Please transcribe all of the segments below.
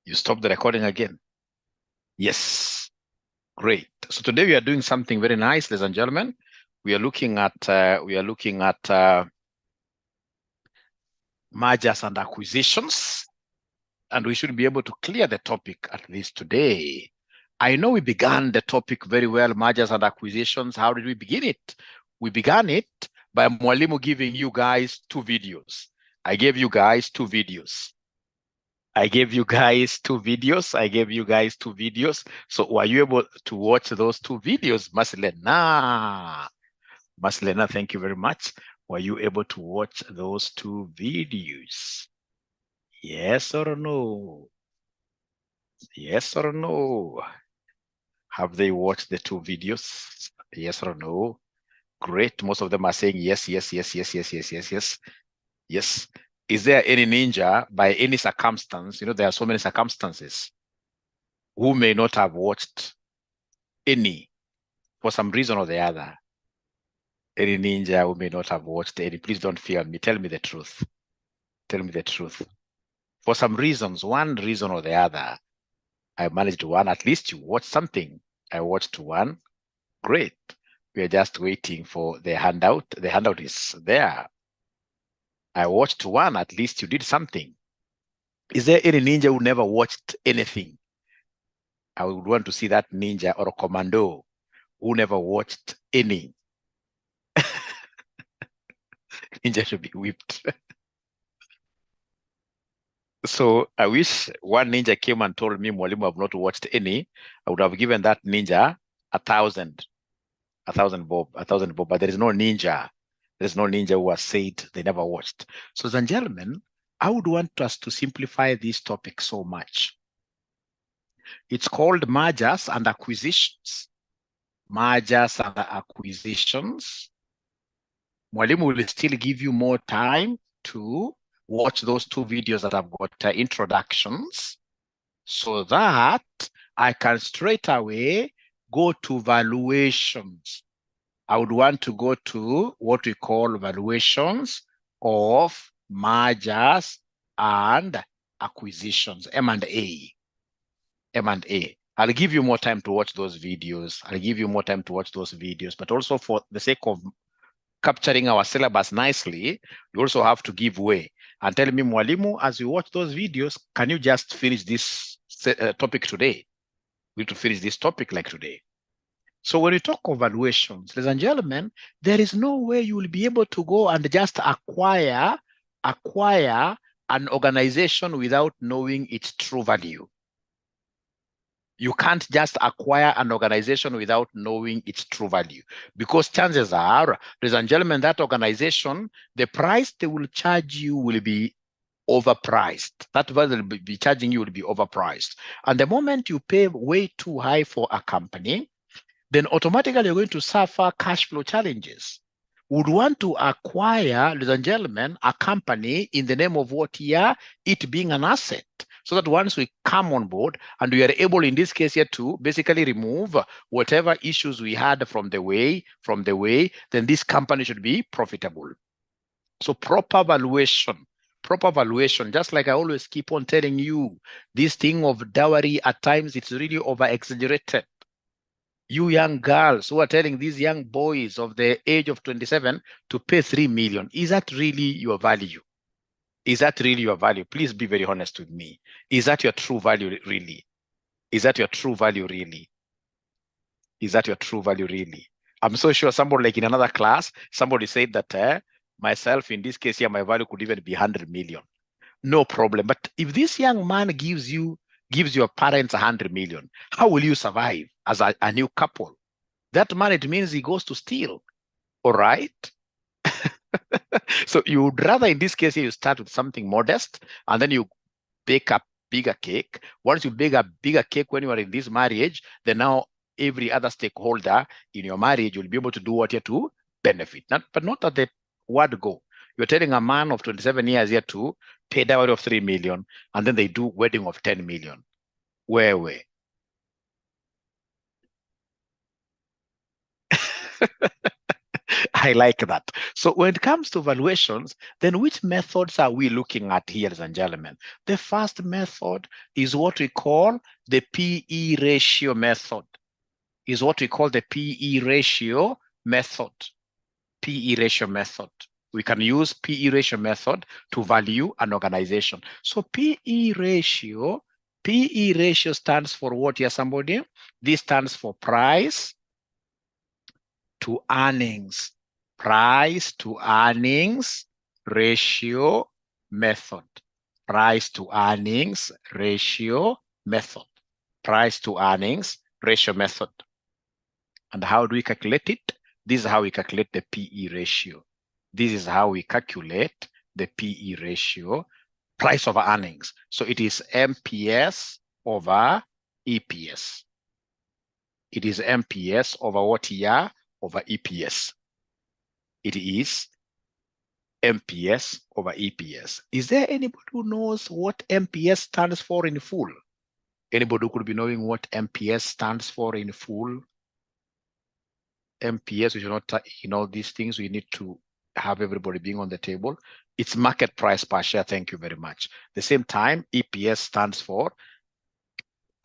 You stop the recording again. Yes. Great. So today we are doing something very nice, ladies and gentlemen. We are looking at mergers and acquisitions, and we should be able to clear the topic at least today. I know we began the topic very well, mergers and acquisitions. How did we begin it? We began it by Mwalimu giving you guys 2 videos. I gave you guys 2 videos. I gave you guys 2 videos. So were you able to watch those 2 videos, Maslena? Maslena, thank you very much. Were you able to watch those 2 videos? Yes or no? Yes or no? Have they watched the 2 videos? Yes or no? Great. Most of them are saying yes, yes, yes, yes, yes, yes, yes, yes. Yes. Is there any ninja by any circumstance? You know, there are so many circumstances who may not have watched any for some reason or the other. Any ninja who may not have watched any, please don't fear me. Tell me the truth. Tell me the truth. For some reasons, one reason or the other, I managed one. At least you watched something. I watched one. Great. We are just waiting for the handout. The handout is there. I watched one. At least you did something. Is there any ninja who never watched anything? I would want to see that ninja or a commando who never watched any. Ninja should be whipped. So I wish one ninja came and told me, Mwalimu, I've not watched any. I would have given that ninja 1,000 bob, 1,000 bob. But there is no ninja. There's no ninja who has said they never watched. So, ladies and gentlemen, I would want us to simplify this topic so much. It's called mergers and acquisitions. Mergers and acquisitions. Mwalimu will still give you more time to watch those 2 videos that have got introductions, so that I can straight away go to valuations. I would want to go to what we call valuations of mergers and acquisitions, M&A. M&A. I'll give you more time to watch those videos. But also for the sake of capturing our syllabus nicely, you also have to give way and tell me, Mwalimu, as you watch those videos, can you just finish this topic today? We need to finish this topic like today. So when you talk of valuations, ladies and gentlemen, there is no way you will be able to go and just acquire an organization without knowing its true value. You can't just acquire an organization without knowing its true value, because chances are, ladies and gentlemen, that organization, the price they will charge you will be overpriced. That value they'll be charging you will be overpriced. And the moment you pay way too high for a company, then automatically you're going to suffer cash flow challenges. Would want to acquire, ladies and gentlemen, a company in the name of what here, it being an asset, so that once we come on board and we are able, in this case here, to basically remove whatever issues we had from the way, then this company should be profitable. So proper valuation, just like I always keep on telling you, this thing of dowry at times, it's really over-exaggerated. You young girls who are telling these young boys of the age of 27 to pay 3 million, is that really your value? Is that really your value? Please be very honest with me. Is that your true value really? Is that your true value really? Is that your true value really? I'm so sure somebody, like in another class, somebody said that myself, in this case here, my value could even be 100 million. No problem. But if this young man gives your parents 100 million, how will you survive as a new couple? That man, it means he goes to steal. All right? So you would rather, in this case, you start with something modest and then you bake a bigger cake. Once you bake a bigger cake when you are in this marriage, then now every other stakeholder in your marriage will be able to do what you have to benefit. But not at the word go. You're telling a man of 27 years here to pay dowry of 3 million, and then they do wedding of 10 million. Where? I like that. So when it comes to valuations, then which methods are we looking at here, ladies and gentlemen? The first method is what we call the PE ratio method. Is what we call the PE ratio method. PE ratio method. We can use PE ratio method to value an organization. So PE ratio stands for what here, somebody? This stands for price to earnings. Price to earnings ratio method. Price to earnings ratio method. Price to earnings ratio method. And how do we calculate it? This is how we calculate the PE ratio. This is how we calculate the PE ratio, price over earnings. So it is MPS over EPS. It is MPS over what here? Over EPS. It is MPS over EPS. Is there anybody who knows what MPS stands for in full? Anybody who could be knowing what MPS stands for in full? MPS, we should not, these things, we need to have everybody being on the table. It's market price per share. Thank you very much. At the same time, EPS stands for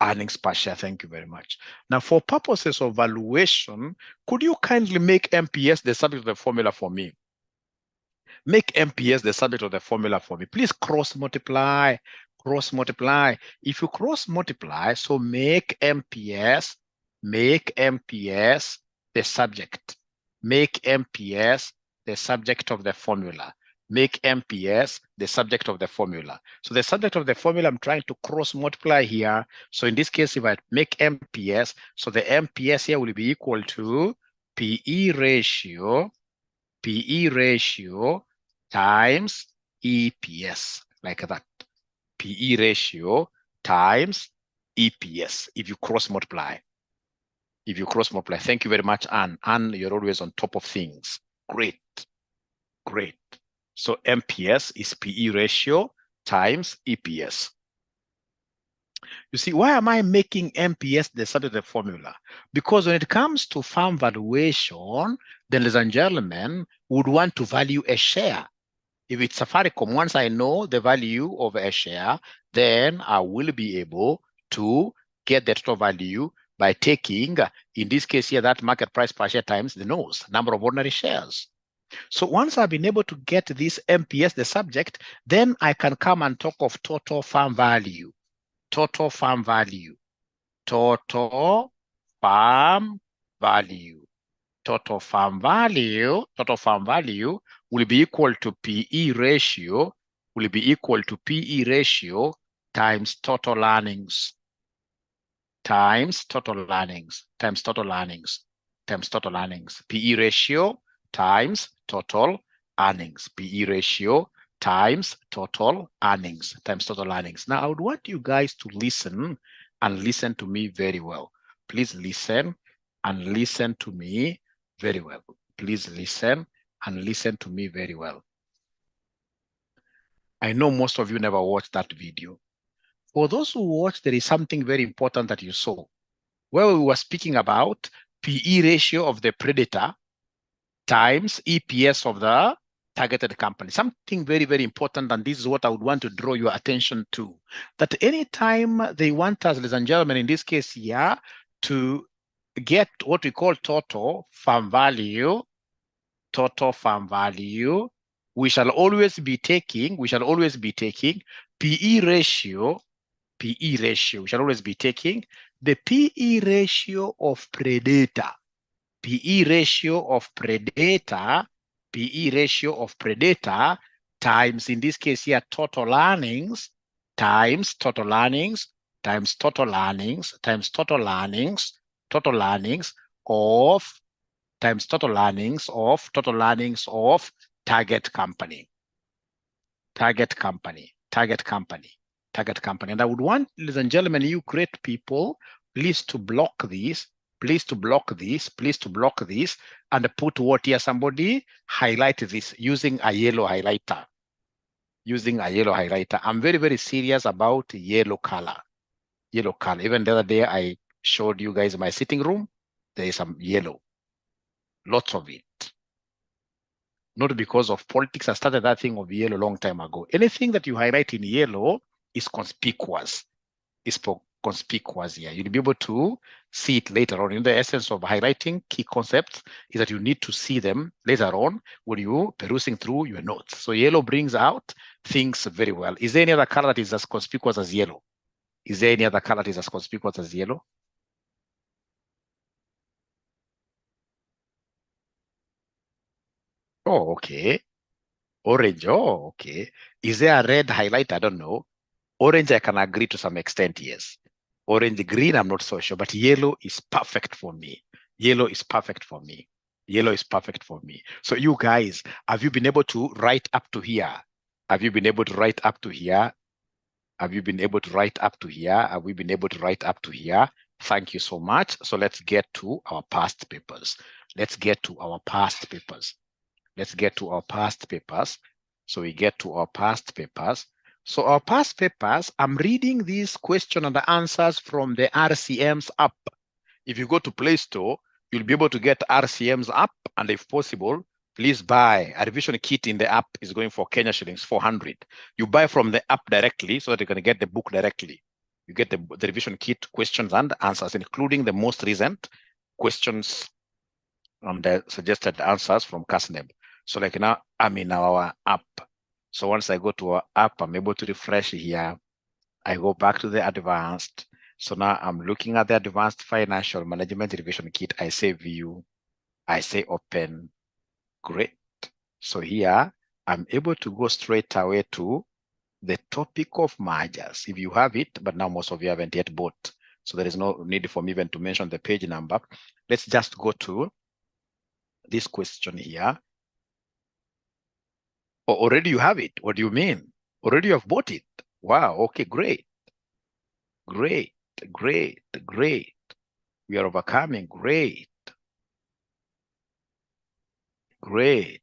earnings per share. Thank you very much. Now, for purposes of valuation, could you kindly make MPS the subject of the formula for me? Make MPS the subject of the formula for me. Please cross multiply. Cross multiply. If you cross multiply, so make MPS the subject. Make MPS the subject of the formula. Make MPS the subject of the formula. So the subject of the formula, I'm trying to cross multiply here. So in this case, if I make MPS, so the MPS here will be equal to PE ratio times EPS, like that. PE ratio times EPS, if you cross multiply. If you cross multiply. Thank you very much, Anne. Anne, you're always on top of things. Great. Great. So MPS is PE ratio times EPS. You see, why am I making MPS the subject of the formula? Because when it comes to firm valuation, then, ladies and gentlemen, would want to value a share. If it's Safaricom, once I know the value of a share, then I will be able to get the total value by taking, in this case here, that market price per share times the nose, number of ordinary shares. So once I've been able to get this MPS, the subject, then I can come and talk of total firm value. Total firm value. Total firm value. Total firm value will be equal to PE ratio, times total earnings, times total earnings. PE ratio times total earnings. PE ratio times total earnings. Now, I would want you guys to listen and listen to me very well. Please listen and listen to me very well. Please listen and listen to me very well. I know most of you never watched that video. For those who watched, there is something very important that you saw, where we were speaking about PE ratio of the predator times EPS of the targeted company. Something very, very important, and this is what I would want to draw your attention to, that anytime they want us, ladies and gentlemen, in this case here, to get what we call total firm value, we shall always be taking PE ratio. We shall always be taking the PE ratio of predator. PE ratio of predator times, in this case here, total earnings times total earnings of target company. And I would want, ladies and gentlemen, you great people, please to block this, and put what here, somebody highlight this using a yellow highlighter. I'm very, very serious about yellow color. Even the other day, I showed you guys my sitting room. There is some yellow, lots of it. not because of politics. I started that thing of yellow a long time ago. Anything that you highlight in yellow is conspicuous. Is conspicuous here. You'll be able to see it later on. In the essence of highlighting key concepts is that you need to see them later on when you perusing through your notes. So yellow brings out things very well. Is there any other color that is as conspicuous as yellow? Is there any other color that is as conspicuous as yellow? Oh, okay. Orange, oh, okay. Is there a red highlight? I don't know. Orange, I can agree to some extent, yes. Orange, green, I'm not so sure, but yellow is perfect for me. Yellow is perfect for me. Yellow is perfect for me. So you guys, have you been able to write up to here? Have you been able to write up to here? Have you been able to write up to here? Have we been able to write up to here? Thank you so much. So let's get to our past papers. Let's get to our past papers. Let's get to our past papers. So we get to our past papers. So our past papers, I'm reading these question and the answers from the RCM's app. If you go to Play Store, you'll be able to get RCM's app, and if possible, please buy a revision kit in the app is going for Kenya shillings 400. You buy from the app directly so that you can get the book directly. You get the revision kit questions and answers, including the most recent questions and the suggested answers from CASNEB. So like now I'm in our app. So once I go to our app, I'm able to refresh here. I go back to the advanced. So now I'm looking at the advanced financial management revision kit. I say view, I say open. Great. So here I'm able to go straight away to the topic of mergers. If you have it, but now most of you haven't yet bought. So there is no need for me even to mention the page number. Let's just go to this question here. Oh, already you have it. What do you mean? Already you have bought it. Wow. Okay, great. Great, great, great. We are overcoming. Great. Great.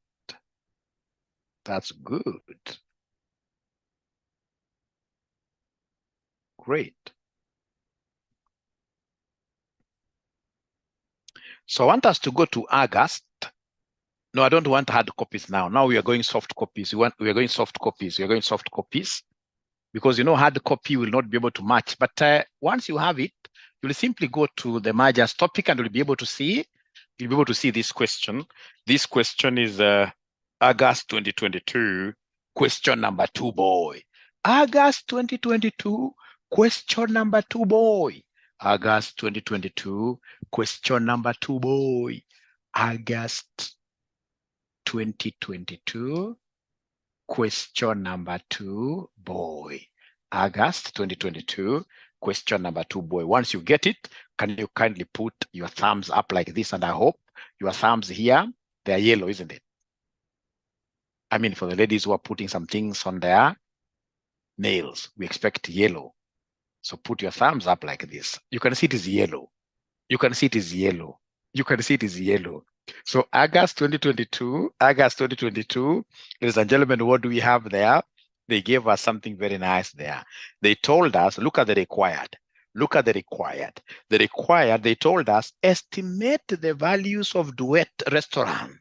That's good. Great. So I want us to go to August. No, I don't want hard copies now. Now we are going soft copies. We are going soft copies. We are going soft copies because hard copy will not be able to match. But once you have it, you'll simply go to the mergers topic and you'll be able to see. You'll be able to see this question. This question is August 2022, question number 2, boy. August 2022, question number 2, boy. August 2022, question number 2, boy. August 2022, question number 2, boy. August 2022, question number 2, boy. Once you get it, can you kindly put your thumbs up like this? And I hope your thumbs here, they're yellow, isn't it? I mean, for the ladies who are putting some things on their nails, we expect yellow. So put your thumbs up like this. You can see it is yellow. You can see it is yellow. You can see it is yellow. So August 2022, ladies and gentlemen, what do we have there? They gave us something very nice there. They told us, look at the required. Look at the required. The required, they told us, estimate the values of Duet Restaurant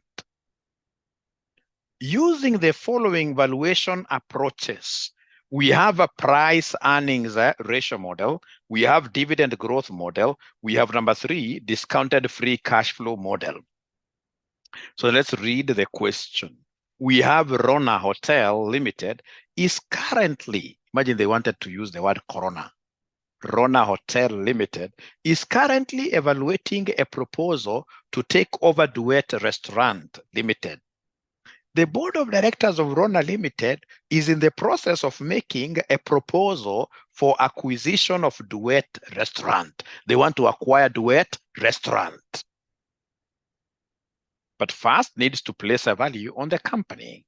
using the following valuation approaches. We have a price earnings ratio model. We have dividend growth model. We have number 3, discounted free cash flow model. So let's read the question. We have Rona Hotel Limited is currently, imagine they wanted to use the word Corona. Rona Hotel Limited is currently evaluating a proposal to take over Duet Restaurant Limited. The board of directors of Rona Limited is in the process of making a proposal for acquisition of Duet Restaurant. They want to acquire Duet Restaurant. But first needs to place a value on the company.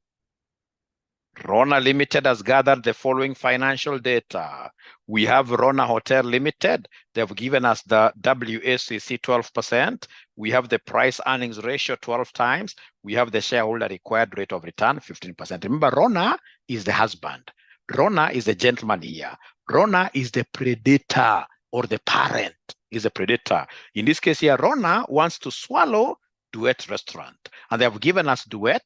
Rona Limited has gathered the following financial data. We have Rona Hotel Limited. They have given us the WACC 12%. We have the price earnings ratio 12 times. We have the shareholder required rate of return 15%. Remember, Rona is the husband. Rona is the gentleman here. Rona is the predator or the parent is a predator. In this case here, Rona wants to swallow Duet Restaurant. And they have given us Duet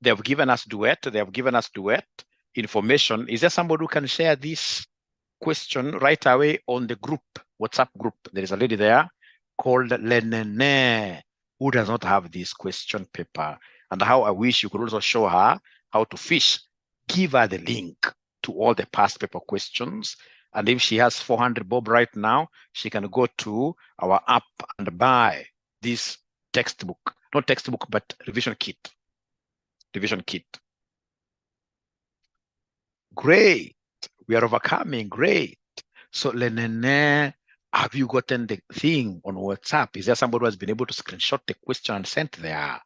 They have given us duet. They have given us duet information. Is there somebody who can share this question right away on the group, WhatsApp group? There is a lady there called Lenene who does not have this question paper. And how I wish you could also show her how to fish. Give her the link to all the past paper questions. And if she has 400 bob right now, she can go to our app and buy this textbook, not textbook, but revision kit. Revision kit. Great. We are overcoming. Great. So, Lenene, have you gotten the thing on WhatsApp? Is there somebody who has been able to screenshot the question and sent there?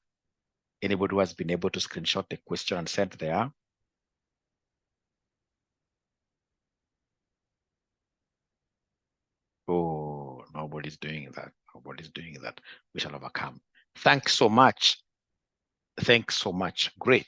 Anybody who has been able to screenshot the question and sent there? Oh, nobody's doing that. Nobody's doing that. We shall overcome. Thanks so much. Thanks so much. Great.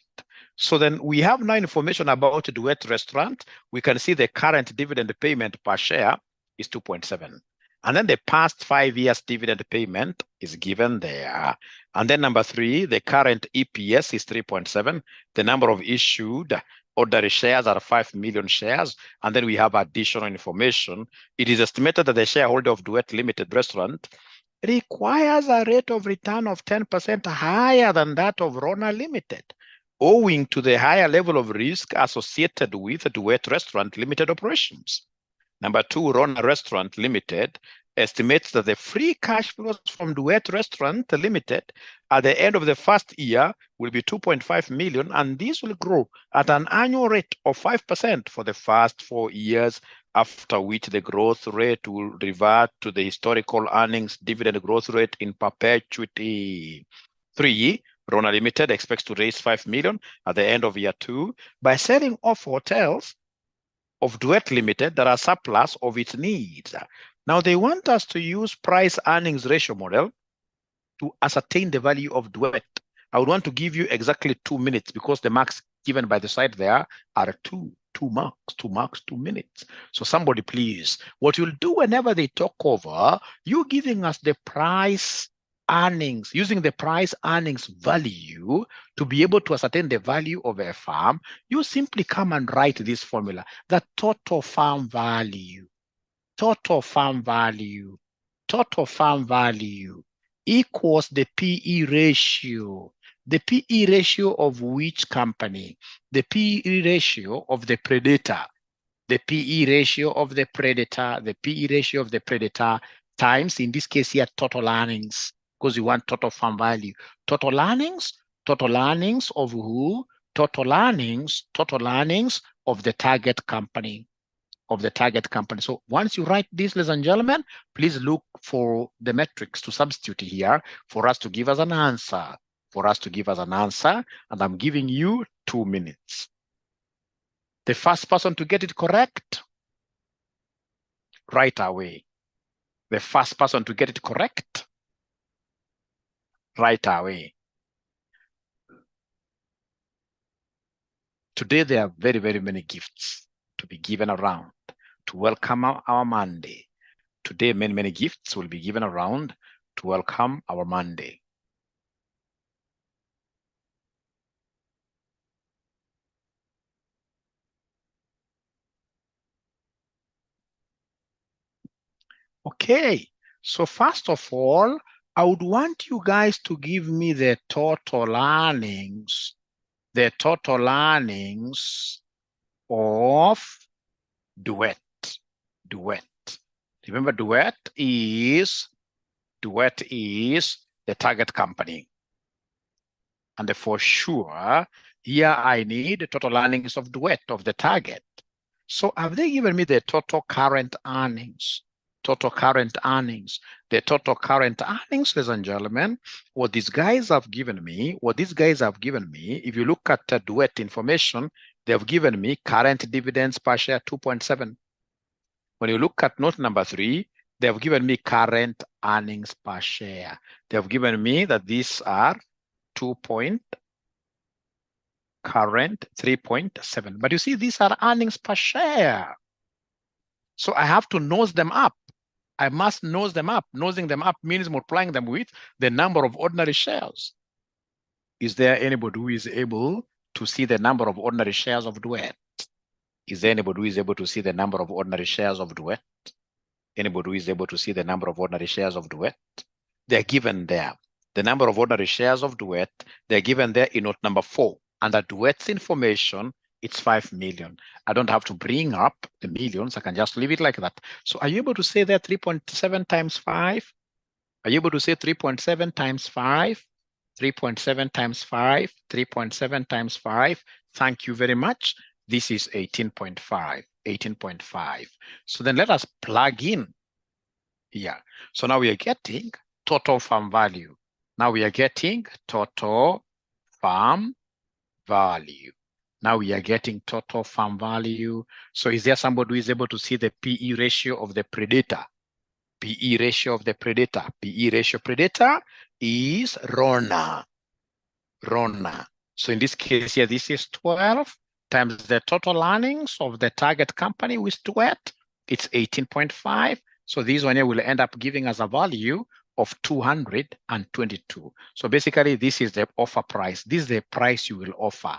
So then we have now information about Duet Restaurant. We can see the current dividend payment per share is 2.7. And then the past 5 years dividend payment is given there. And then number 3, the current EPS is 3.7. The number of issued ordinary shares are 5 million shares. And then we have additional information. It is estimated that the shareholder of Duet Limited Restaurant requires a rate of return of 10% higher than that of Rona Limited, owing to the higher level of risk associated with Duet Restaurant Limited operations. Number 2, Rona Restaurant Limited estimates that the free cash flows from Duet Restaurant Limited at the end of the first year will be 2.5 million, and this will grow at an annual rate of 5% for the first 4 years, after which the growth rate will revert to the historical earnings dividend growth rate in perpetuity. 3, Rona Limited expects to raise 5 million at the end of year 2 by selling off hotels of Duet Limited that are surplus of its needs. Now they want us to use price earnings ratio model to ascertain the value of Duet. I would want to give you exactly 2 minutes because the marks given by the side there are 2 marks, 2 minutes. So somebody please, what you'll do whenever they talk over, you giving us the price earnings, using the price earnings value to be able to ascertain the value of a farm, you simply come and write this formula, the total farm value equals the PE ratio. The PE ratio of which company? The PE ratio of the predator. The PE ratio of the predator, the PE ratio of the predator times, in this case here, total earnings, because you want total farm value. Total earnings of who? Total earnings of the target company. So once you write this, ladies and gentlemen, please look for the metrics to substitute here for us to give us an answer. And I'm giving you 2 minutes. The first person to get it correct, right away. The first person to get it correct, right away. Today, there are very, very many gifts to be given around to welcome our Monday. Today, many, many gifts will be given around to welcome our Monday. Okay, so first of all, I would want you guys to give me the total earnings of Duet. Remember, Duet is the target company. And for sure, here I need the total earnings of Duet, of the target. So have they given me the total current earnings? The total current earnings, ladies and gentlemen, what these guys have given me, if you look at Duet information, they have given me current dividends per share 2.7. When you look at note number 3, they have given me current earnings per share. They have given me that these are current 3.7. But you see, these are earnings per share. So I have to nose them up. I must nose them up. Nosing them up means multiplying them with the number of ordinary shares. Is there anybody who is able to see the number of ordinary shares of Duet? Is there anybody who is able to see the number of ordinary shares of Duet? Anybody who is able to see the number of ordinary shares of Duet? They're given there. The number of ordinary shares of Duet, they're given there in note number 4. Under Duet's information, it's 5 million. I don't have to bring up the millions. I can just leave it like that. So are you able to say that 3.7 times 5? Are you able to say 3.7 times 5? 3.7 times 5, 3.7 times 5. Thank you very much. This is 18.5, 18.5. So then let us plug in here. So now we are getting total farm value. Now we are getting total farm value. Now we are getting total farm value. So is there somebody who is able to see the PE ratio of the predator? PE ratio of the predator. PE ratio predator is RONA. RONA. So in this case here, this is 12 times the total earnings of the target company with Duet. It's 18.5. So this one here will end up giving us a value of 222. So basically, this is the offer price. This is the price you will offer.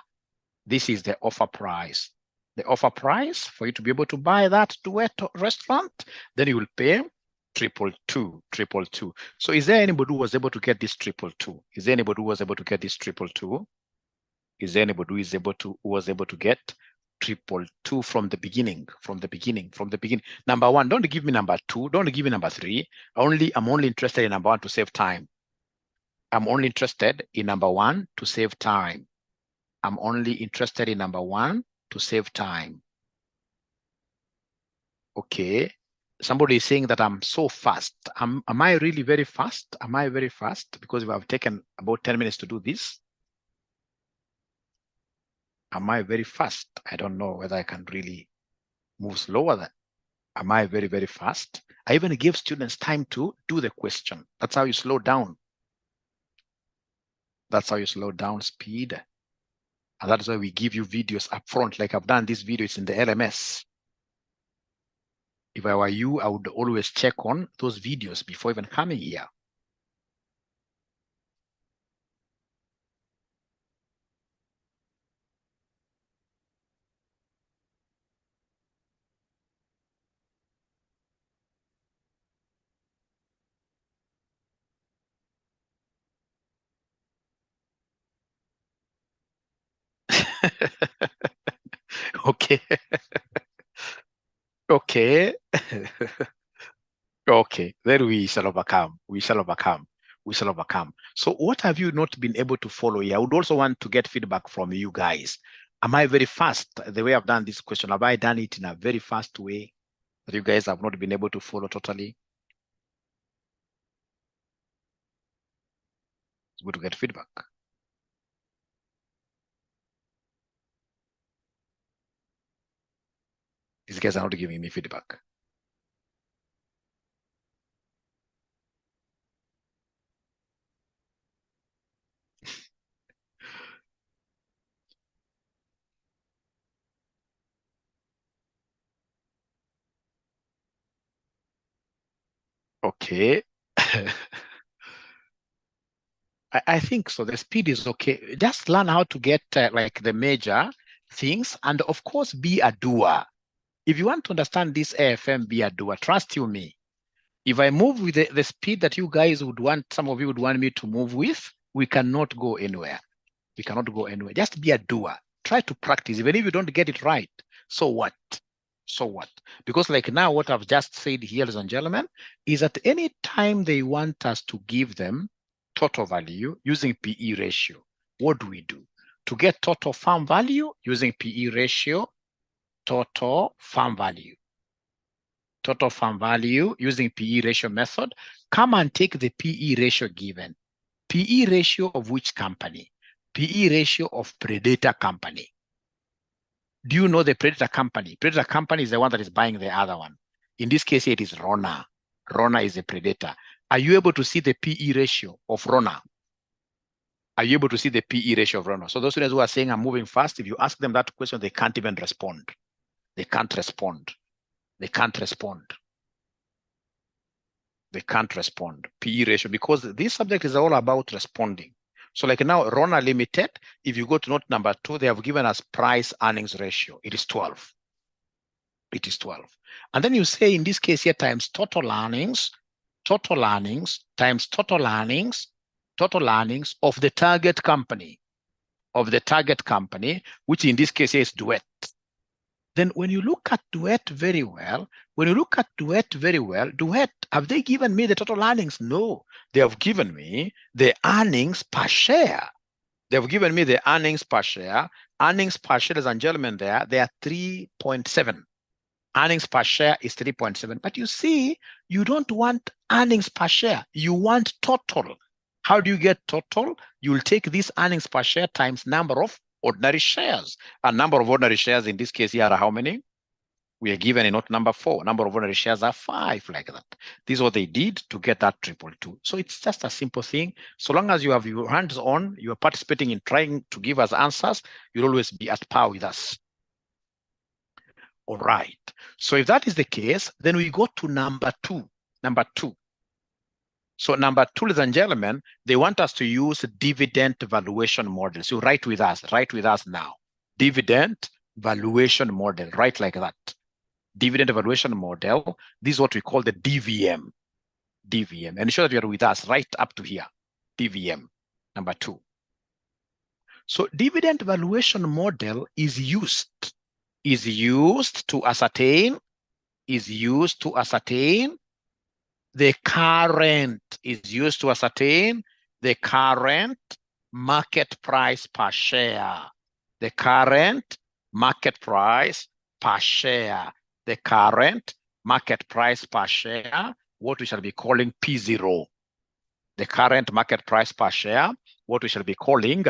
This is the offer price. The offer price for you to be able to buy that Duet restaurant, then you will pay 222. So is there anybody who was able to get this 222? Is there anybody who was able to get this 222? Is there anybody who is able to, who was able to get 222 from the beginning? From the beginning. Number 1, don't give me number 2, don't give me number 3. I'm only interested in number 1 to save time. I'm only interested in number 1 to save time. I'm only interested in number 1 to save time. Okay. Somebody is saying that I'm so fast. Am I really very fast? Am I very fast? Because we have taken about 10 minutes to do this. Am I very fast? I don't know whether I can really move slower than. Am I very, very fast? I even give students time to do the question. That's how you slow down. That's how you slow down speed. And that's why we give you videos up front. Like I've done this video, it's in the LMS. If I were you, I would always check on those videos before even coming here. Okay. Okay. Okay, then we shall overcome. We shall overcome. We shall overcome. So what have you not been able to follow here? I would also want to get feedback from you guys. Am I very fast? The way I've done this question, have I done it in a very fast way that you guys have not been able to follow totally? It's good to get feedback. These guys are not giving me feedback. Okay. I think so. The speed is okay. Just learn how to get like the major things, and of course, be a doer. If you want to understand this AFM, be a doer. Trust you me. If I move with the speed that you guys would want, some of you would want me to move with, we cannot go anywhere. We cannot go anywhere. Just be a doer. Try to practice. Even if you don't get it right, so what? So what? Because like now, what I've just said here, ladies and gentlemen, is at any time they want us to give them total value using PE ratio, what do we do? To get total farm value using PE ratio, total farm value. Total farm value using PE ratio method, come and take the PE ratio given. PE ratio of which company? PE ratio of predator company. Do you know the predator company? Predator company is the one that is buying the other one. In this case, it is Rona. Rona is a predator. Are you able to see the PE ratio of Rona? Are you able to see the PE ratio of Rona? So those students who are saying I'm moving fast, if you ask them that question, they can't even respond. They can't respond. They can't respond. They can't respond. PE ratio, because this subject is all about responding. So like now, Rona Limited, if you go to note number 2, they have given us price earnings ratio. It is 12. It is 12. And then you say in this case here times total earnings times total earnings of the target company, which in this case is Duet. Then when you look at Duet very well, Duet, have they given me the total earnings? No, they have given me the earnings per share. They have given me the earnings per share. Earnings per share, ladies and gentlemen, they are 3.7. Earnings per share is 3.7. But you see, you don't want earnings per share. You want total. How do you get total? You'll take this earnings per share times number of ordinary shares. A number of ordinary shares in this case here are how many? We are given in note number 4. Number of ordinary shares are 5, like that. This is what they did to get that 222. So it's just a simple thing. So long as you have your hands on, you are participating in trying to give us answers, you'll always be at par with us. All right. So if that is the case, then we go to number 2. So number 2, ladies and gentlemen, they want us to use dividend valuation model. So write with us now. Dividend valuation model, right like that. Dividend valuation model. This is what we call the DVM. And ensure that you are with us right up to here. DVM, number 2. So dividend valuation model is used to ascertain the current market price per share. The current market price per share. What we shall be calling P0. The current market price per share, what we shall be calling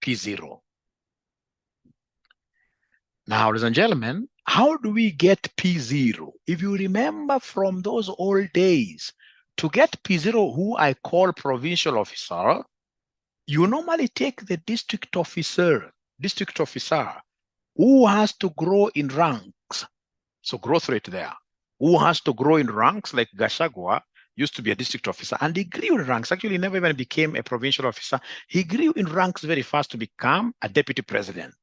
P0. Now, ladies and gentlemen, how do we get P0? If you remember from those old days, to get P0, who I call provincial officer, you normally take the district officer who has to grow in ranks. So growth rate there. Who has to grow in ranks, like Gashagwa used to be a district officer, and he grew in ranks. Actually, he never even became a provincial officer. He grew in ranks very fast to become a deputy president.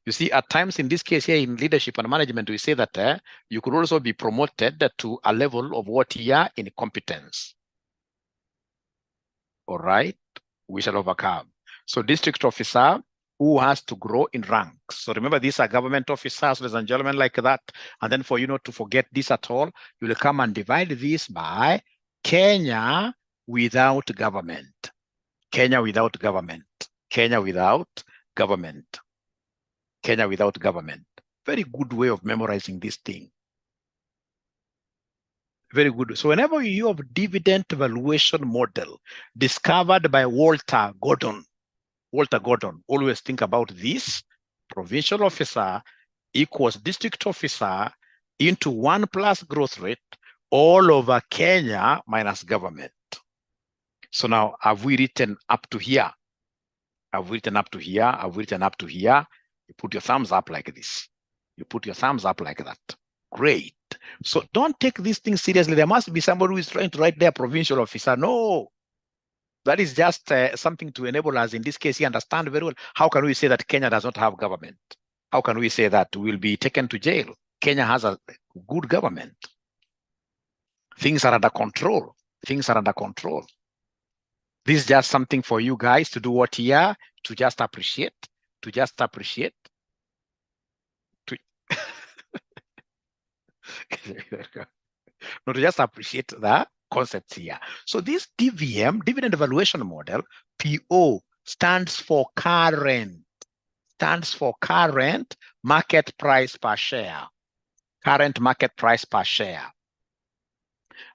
You see, at times in this case here in leadership and management, we say that you could also be promoted to a level of what here in competence. All right, we shall overcome. So district officer who has to grow in ranks. So remember, these are government officers, ladies and gentlemen, like that. And then for you not to forget this at all, you will come and divide this by Kenya without government. Kenya without government. Very good way of memorizing this thing. Very good. So whenever you hear of dividend valuation model discovered by Walter Gordon, always think about this. Provincial officer equals district officer into 1 plus growth rate all over Kenya minus government. So now, have we written up to here? You put your thumbs up like this. Great. So don't take these things seriously. There must be somebody who is trying to write their provincial officer. No. That is just something to enable us, in this case, you understand very well. How can we say that Kenya does not have government? How can we say that we'll be taken to jail? Kenya has a good government. Things are under control. This is just something for you guys to do what here, to just appreciate. No, to just appreciate the concepts here. So this DVM, dividend valuation model, PO, stands for current market price per share.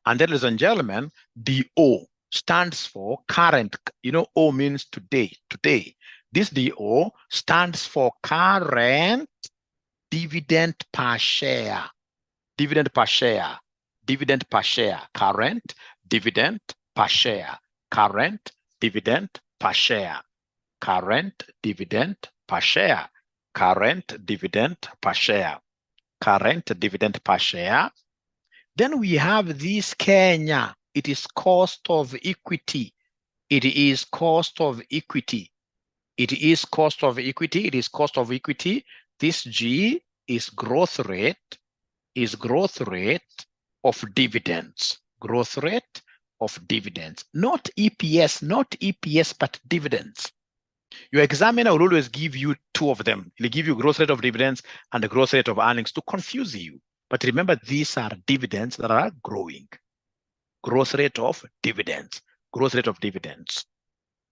And then, ladies and gentlemen, DO stands for current. You know, O means today. This DO stands for current dividend per share. Current dividend per share. current dividend per share. Then we have this Kenya. It is cost of equity. It is cost of equity. It is cost of equity. It is cost of equity. This G is growth rate of dividends. Growth rate of dividends. Not EPS, but dividends. Your examiner will always give you two of them. He'll give you growth rate of dividends and the growth rate of earnings to confuse you. But remember, these are dividends that are growing. Growth rate of dividends. Growth rate of dividends.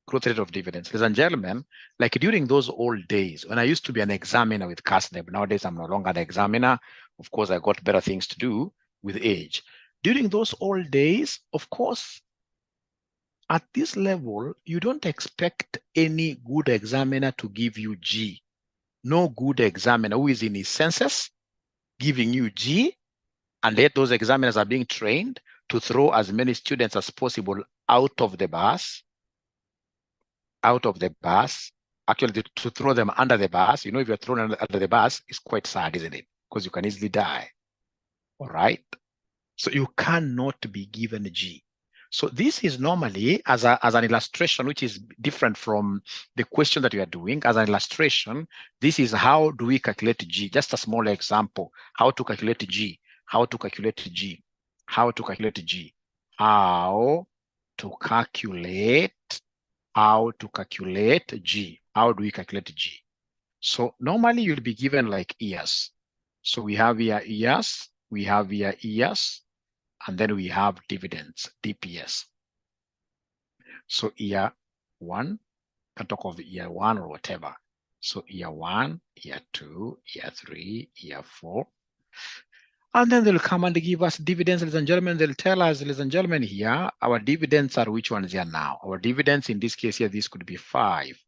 Growth rate of dividends. Ladies and gentlemen, like during those old days, when I used to be an examiner with CASNEB, nowadays I'm no longer an examiner. Of course, I got better things to do with age. During those old days, of course, at this level, you don't expect any good examiner to give you G. No good examiner who is in his senses giving you G, and yet those examiners are being trained to throw as many students as possible out of the bus, actually to throw them under the bus. You know, if you're thrown under the bus, it's quite sad, isn't it? Because you can easily die, all right? So you cannot be given G. So this is normally as an illustration, which is different from the question that you are doing. As an illustration, this is how do we calculate G? Just a small example, how to calculate G, how to calculate G, how to calculate G, how to calculate G. How do we calculate G? So normally you'll be given like years. So we have here years, we have here years, and then we have dividends, DPS. So year one, can talk of year one or whatever. So year one, year two, year three, year four. And then they'll come and give us dividends, ladies and gentlemen. They'll tell us, ladies and gentlemen, here, our dividends are which ones here now? Our dividends in this case here, this could be 5,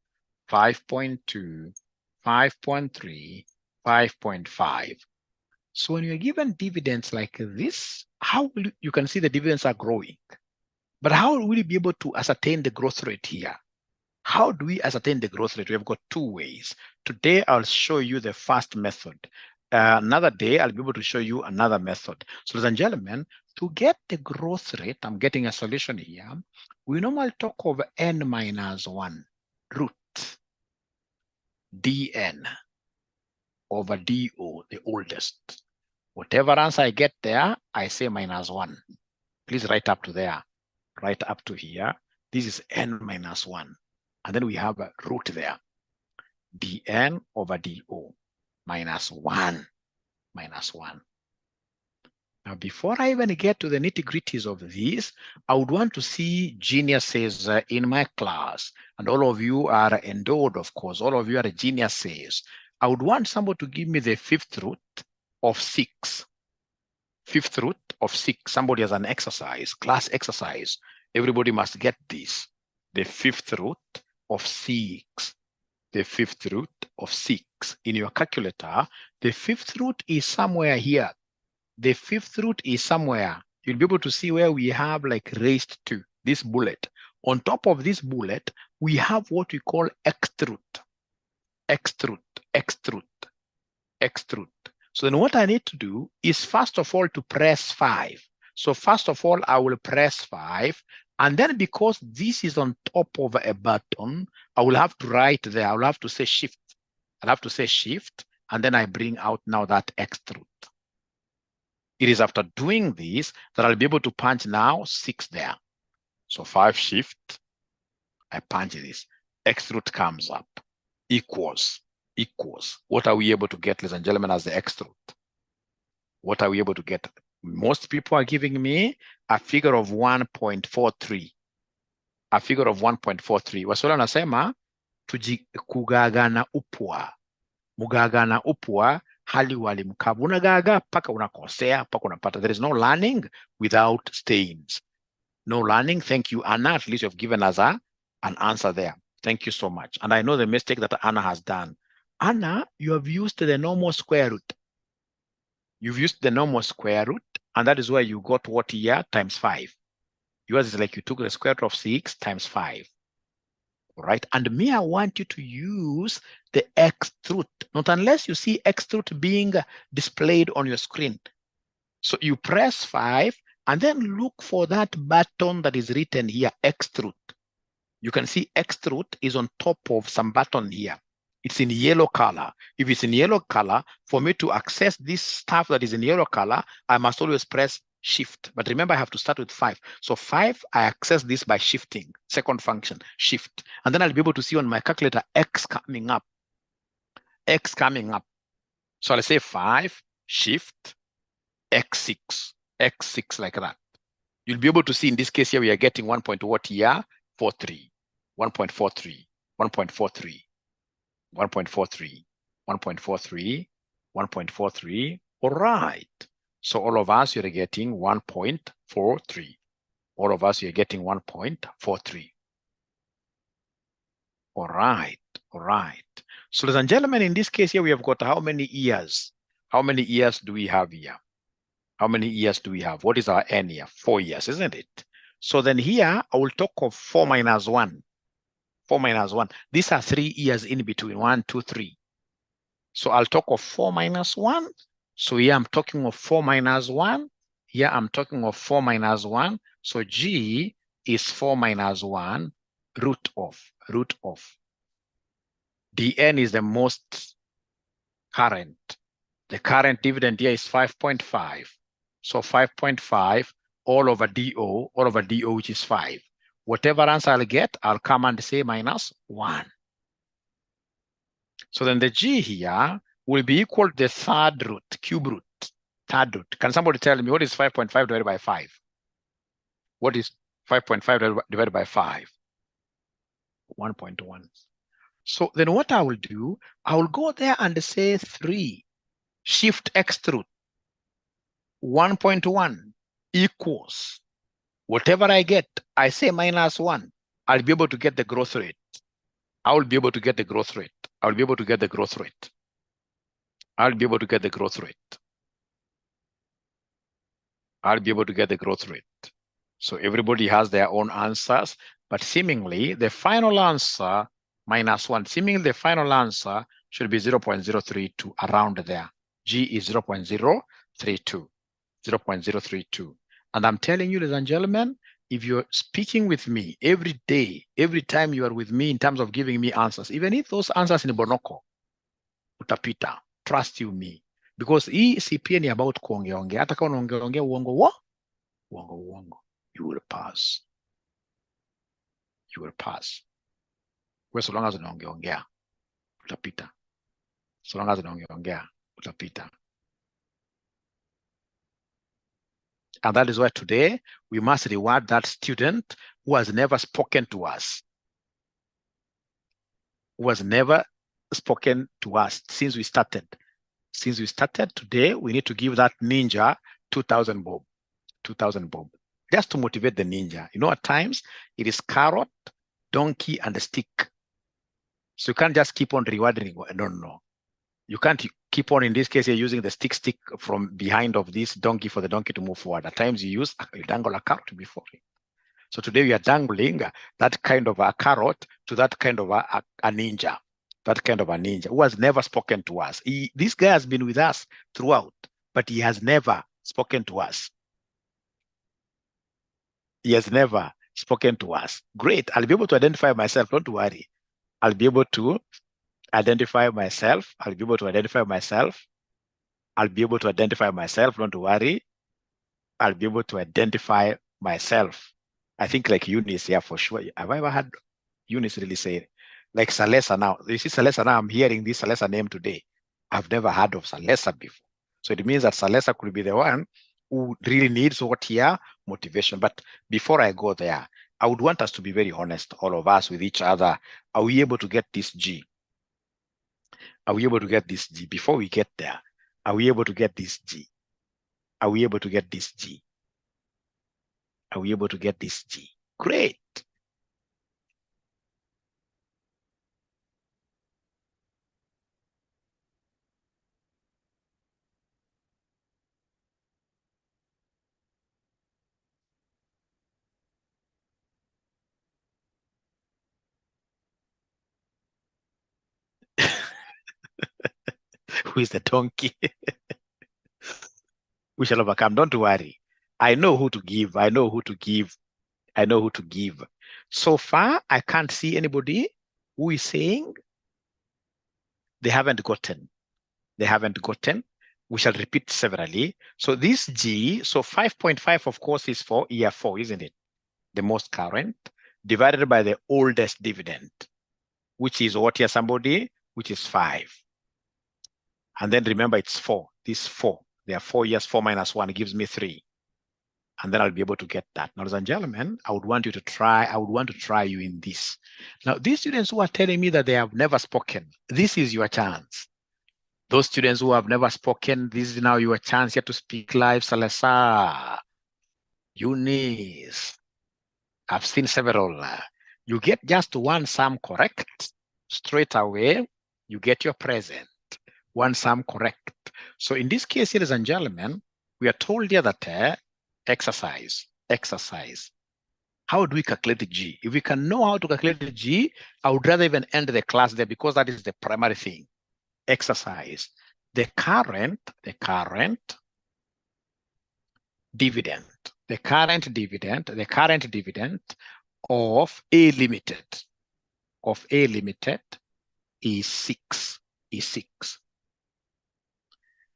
5.2, 5.3, 5.5. So when you're given dividends like this, how will you can see the dividends are growing. But how will you be able to ascertain the growth rate here? How do we ascertain the growth rate? We have got two ways. Today, I'll show you the first method. Another day, I'll be able to show you another method. So ladies and gentlemen, to get the growth rate, I'm getting a solution here. We normally talk of n minus 1 root dn over do, the oldest. Whatever answer I get there, I say minus 1. Please write up to there, right up to here. This is n minus 1. And then we have a root there, dn over do, minus 1, minus 1. Now, before I even get to the nitty-gritties of this, I would want to see geniuses in my class. And all of you are endowed, of course. All of you are geniuses. I would want somebody to give me the fifth root of 6. Fifth root of 6. Somebody has an exercise, class exercise. Everybody must get this. The fifth root of 6. The fifth root of 6. In your calculator, the fifth root is somewhere here. The fifth root is somewhere. You'll be able to see where we have like raised to this bullet. On top of this bullet, we have what we call xth root. Xth root, xth root, xth root. So then what I need to do is first of all to press 5. So first of all, I will press 5. And then because this is on top of a button, I will have to write there. I will have to say shift. I'll have to say shift. And then I bring out now that xth root. It is after doing this that I'll be able to punch now 6 there. So 5 shift, I punch this. Xth root comes up, equals. What are we able to get, ladies and gentlemen, as the xth root? What are we able to get? Most people are giving me a figure of 1.43. A figure of 1.43. Waswahili wanasema kugagana upwa. Mugagana upwa hali wali mkavu. Unagaga paka unakosea, paka unapata. There is no learning without stains. No learning. Thank you, Anna. At least you've given us an answer there. Thank you so much. And I know the mistake that Anna has done. Anna, you have used the normal square root. You've used the normal square root, and that is where you got what here times 5. Yours is like you took the square root of 6 times 5. right? And me, I want you to use the X truth, not unless you see X truth being displayed on your screen. So you press 5 and then look for that button that is written here, X truth. You can see X truth is on top of some button here. It's in yellow color. If it's in yellow color, for me to access this stuff that is in yellow color, I must always press shift. But remember, I have to start with 5. So 5, I access this by shifting. Second function, shift. And then I'll be able to see on my calculator X coming up. X coming up. So I'll say 5, shift, X6, X6 like that. You'll be able to see in this case here, we are getting 1 point what here? 43, 1.43, 1.43, 1.43, 1.43, 1.43. All right. So all of us, you're getting 1.43. All of us, you're getting 1.43. All right. All right. So ladies and gentlemen, in this case here, we have got how many years? How many years do we have here? How many years do we have? What is our N here? 4 years, isn't it? So then here, I will talk of 4 minus 1. 4 minus 1. These are 3 years in between. 1, 2, 3. So I'll talk of 4 minus 1. So here I'm talking of 4 minus 1. Here I'm talking of 4 minus 1. So G is 4 minus 1, root of. DN is the most current. The current dividend here is 5.5. So 5.5 all over DO, which is 5. Whatever answer I'll get, I'll come and say minus 1. So then the G here will be equal to the third root, cube root, third root. Can somebody tell me what is 5.5 divided by 5? What is 5.5 divided by 5? 1.1. So then what I will do, I will go there and say 3, shift X root, 1.1 equals, whatever I get, I say minus 1. I'll be able to get the growth rate. I will be able to get the growth rate. I'll be able to get the growth rate. I'll be able to get the growth rate. I'll be able to get the growth rate. So everybody has their own answers, but seemingly the final answer, minus 1, seemingly the final answer should be 0.032, around there. G is 0.032, 0.032. And I'm telling you, ladies and gentlemen, if you're speaking with me every day, every time you are with me in terms of giving me answers, even if those answers in Bonoko, utapita, trust you me. Because hii CPA ni about kuongeongea. Hata kama unaongeongea uongo, you will pass. You will pass. Kwa so long as unaongeongea, utapita. So long as unaongeongea, utapita. And that is why today we must reward that student who has never spoken to us. Who has never spoken to us since we started. Since we started today, we need to give that ninja 2,000 bob. 2,000 bob. Just to motivate the ninja. You know, at times it is carrot, donkey, and a stick. So you can't just keep on rewarding. No. You can't keep on, in this case, you're using the stick from behind of this donkey for the donkey to move forward. At times you dangle a carrot before it. So today we are dangling that kind of a carrot to that kind of a ninja. That kind of a ninja who has never spoken to us. This guy has been with us throughout, but he has never spoken to us. He has never spoken to us. Great. I'll be able to identify myself. Don't worry. I'll be able to identify myself. I'll be able to identify myself. I'll be able to identify myself. Don't worry. I'll be able to identify myself. I think like Eunice here for sure. Have I ever had Eunice really say it? Like Salesa now. You see Salesa now, I'm hearing this Salesa name today. I've never heard of Salesa before. So it means that Salesa could be the one who really needs what here? Motivation. But before I go there, I would want us to be very honest, all of us with each other. Are we able to get this G? Are we able to get this G? Before we get there, are we able to get this G? Are we able to get this G? Are we able to get this G? Great. Who is the donkey? We shall overcome. Don't worry. I know who to give. I know who to give. I know who to give. So far, I can't see anybody who is saying they haven't gotten. They haven't gotten. We shall repeat severally. So this G, so 5.5, of course, is for year 4, isn't it? The most current, divided by the oldest dividend, which is what here, somebody? Which is 5. And then remember, it's 4. This 4. There are 4 years. 4 minus 1 gives me 3. And then I'll be able to get that. Now, ladies and gentlemen, I would want to try you in this. Now, these students who are telling me that they have never spoken, this is your chance. Those students who have never spoken, this is now your chance here to speak live. Salazar, Eunice, I've seen several. You get just one sum correct, straight away, you get your present. One sum correct. So in this case, ladies and gentlemen, we are told here that exercise. How do we calculate the G? If we can know how to calculate the G, I would rather even end the class there because that is the primary thing. Exercise. The current dividend of A Limited is 6.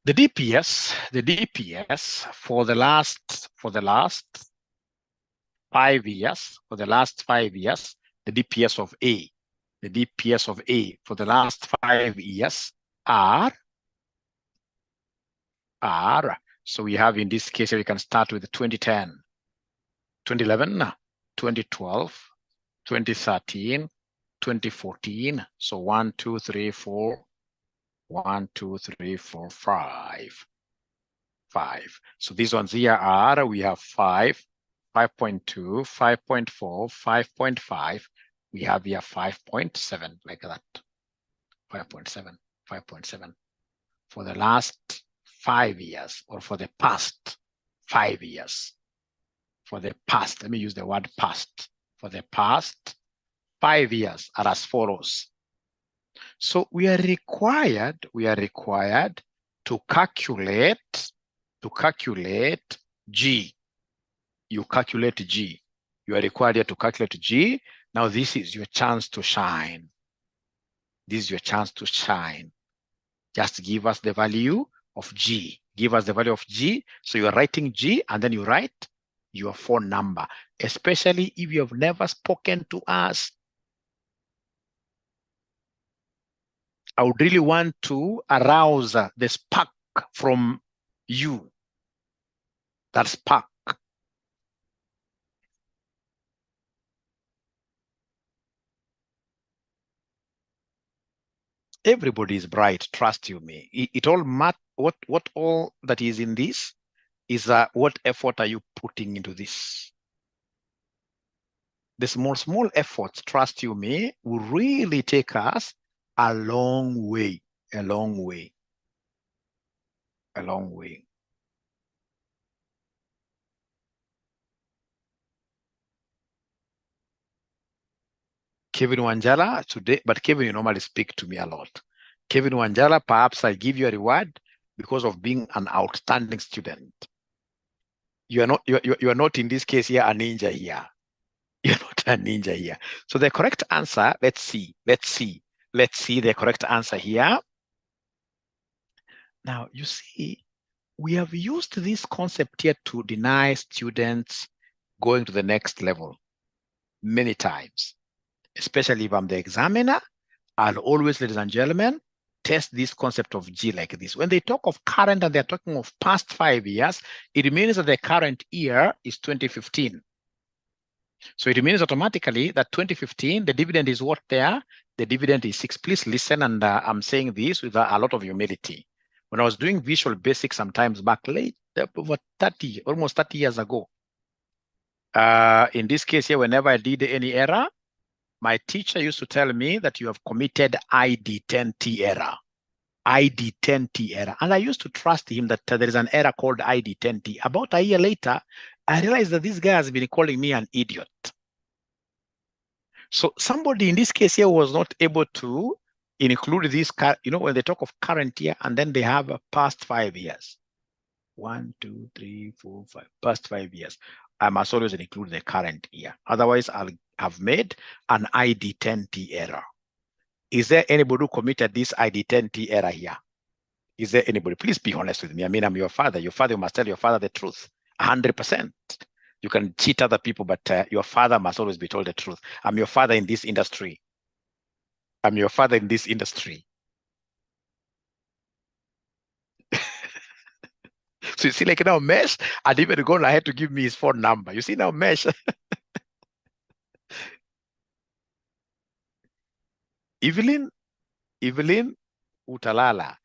The DPS for the last 5 years, the DPS of A for the last 5 years are, so we have in this case, we can start with 2010, 2011, 2012, 2013, 2014. So 1, 2, 3, 4, 1, 2, 3, 4, 5. So these ones here are, we have 5, 5.2, 5.4, 5.5. We have here 5.7, like that. 5.7 for the last 5 years, or for the past 5 years. For the past, let me use the word past. For the past 5 years are as follows. So we are required to calculate G. You calculate G. You are required to calculate G. Now this is your chance to shine. This is your chance to shine. Just give us the value of G. Give us the value of G. So you are writing G, and then you write your phone number, especially if you have never spoken to us. I would really want to arouse the spark from you. That spark. Everybody is bright, trust you me. It all matters. What all that is in this is what effort are you putting into this? The small efforts, trust you me, will really take us a long way. Kevin Wanjala today, but Kevin, you normally speak to me a lot. Kevin Wanjala, perhaps I give you a reward because of being an outstanding student. You are not in this case here a ninja here. You're not a ninja here. So the correct answer, let's see the correct answer here. Now, you see, we have used this concept here to deny students going to the next level many times, especially if I'm the examiner. I'll always, ladies and gentlemen, test this concept of G like this. When they talk of current and they're talking of past 5 years, it means that the current year is 2015. So it means automatically that 2015, the dividend is what there? The dividend is 6. Please listen, and I'm saying this with a lot of humility. When I was doing Visual Basic sometimes back late, over 30, almost 30 years ago, in this case here, whenever I did any error, my teacher used to tell me that you have committed ID10T error. ID10T error. And I used to trust him that there is an error called ID10T. About a year later, I realized that this guy has been calling me an idiot. So somebody in this case here was not able to include this, when they talk of current year and then they have a past 5 years. 1, 2, 3, 4, 5, past 5 years. I must always include the current year. Otherwise, I'll have made an ID10T error. Is there anybody who committed this ID10T error here? Is there anybody? Please be honest with me. I mean, I'm your father. Your father, you must tell your father the truth, 100%. You can cheat other people, but your father must always be told the truth. I'm your father in this industry. I'm your father in this industry. So you see, like now, Mesh, and even gone ahead to give me his phone number. You see now, Mesh. Evelyn, utalala.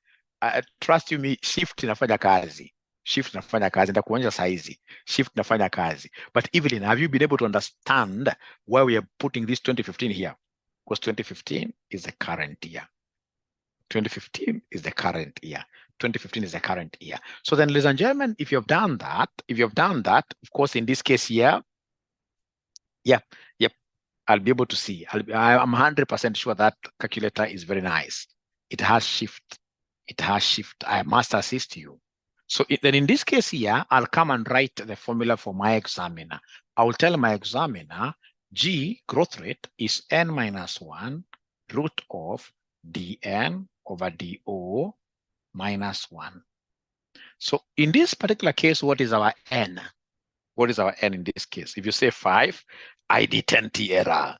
Trust you me, shift inafanya kazi. Shift inafanya kazi. Nitakuonyesha saizi. Shift inafanya kazi. But Evelyn, have you been able to understand why we are putting this 2015 here? Because 2015 is the current year. 2015 is the current year. 2015 is the current year. So then, ladies and gentlemen, if you have done that, of course, in this case here, yep, I'll be able to see. I'm 100% sure that calculator is very nice. It has shift. It has shift. I must assist you. So then in this case here, I'll come and write the formula for my examiner. I will tell my examiner, G, growth rate, is n minus 1 root of dn over do minus 1. So in this particular case, what is our n? What is our n in this case? If you say 5, ID10T error.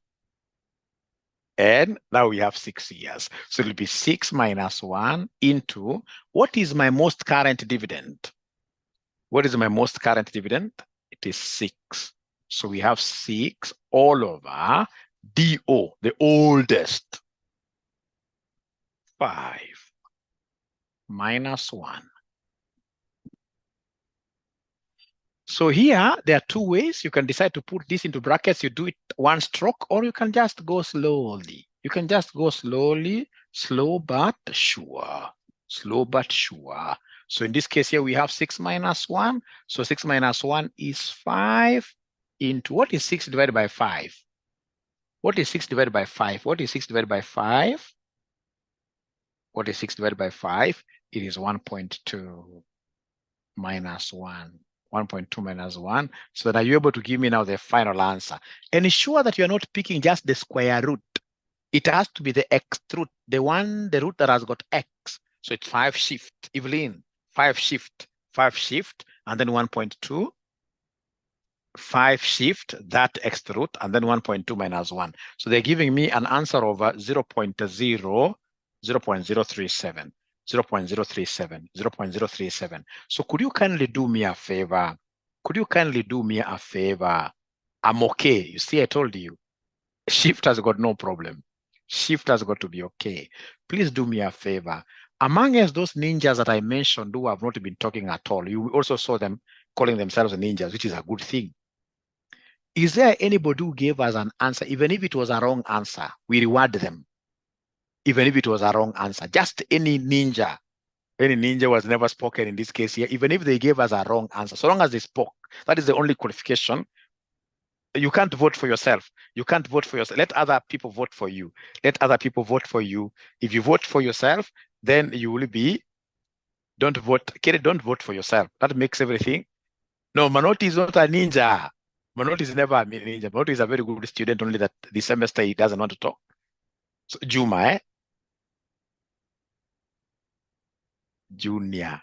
And now we have 6 years. So it'll be 6 minus 1 into, what is my most current dividend? What is my most current dividend? It is 6. So we have 6 all over DO, the oldest. 5 minus 1. So here, there are two ways. You can decide to put this into brackets. You do it one stroke, or you can just go slowly. You can just go slowly, slow but sure. Slow but sure. So in this case here, we have 6 minus 1. So 6 minus 1 is 5 into, what is 6 divided by 5? What is 6 divided by 5? What is 6 divided by 5? What is 6 divided by 5? It is 1.2 minus 1. 1.2 minus 1. So that you're able to give me now the final answer. And ensure that you're not picking just the square root. It has to be the x root, the root that has got x. So it's 5 shift, Evelyn, 5 shift, and then 1.2. 5 shift, that x root, and then 1.2 minus 1. So they're giving me an answer of 0.037. 0.037. So could you kindly do me a favor? I'm okay. You see, I told you. Shift has got no problem. Shift has got to be okay. Please do me a favor. Among us, those ninjas that I mentioned who have not been talking at all, you also saw them calling themselves ninjas, which is a good thing. Is there anybody who gave us an answer, even if it was a wrong answer? We reward them. Even if it was a wrong answer, just any ninja was never spoken in this case here, even if they gave us a wrong answer, so long as they spoke, that is the only qualification. You can't vote for yourself. Let other people vote for you. If you vote for yourself, then you will be, don't vote for yourself. That makes everything. No, Manoti is not a ninja. Manoti is never a ninja. Manoti is a very good student, only that this semester he doesn't want to talk. So Juma, Junior.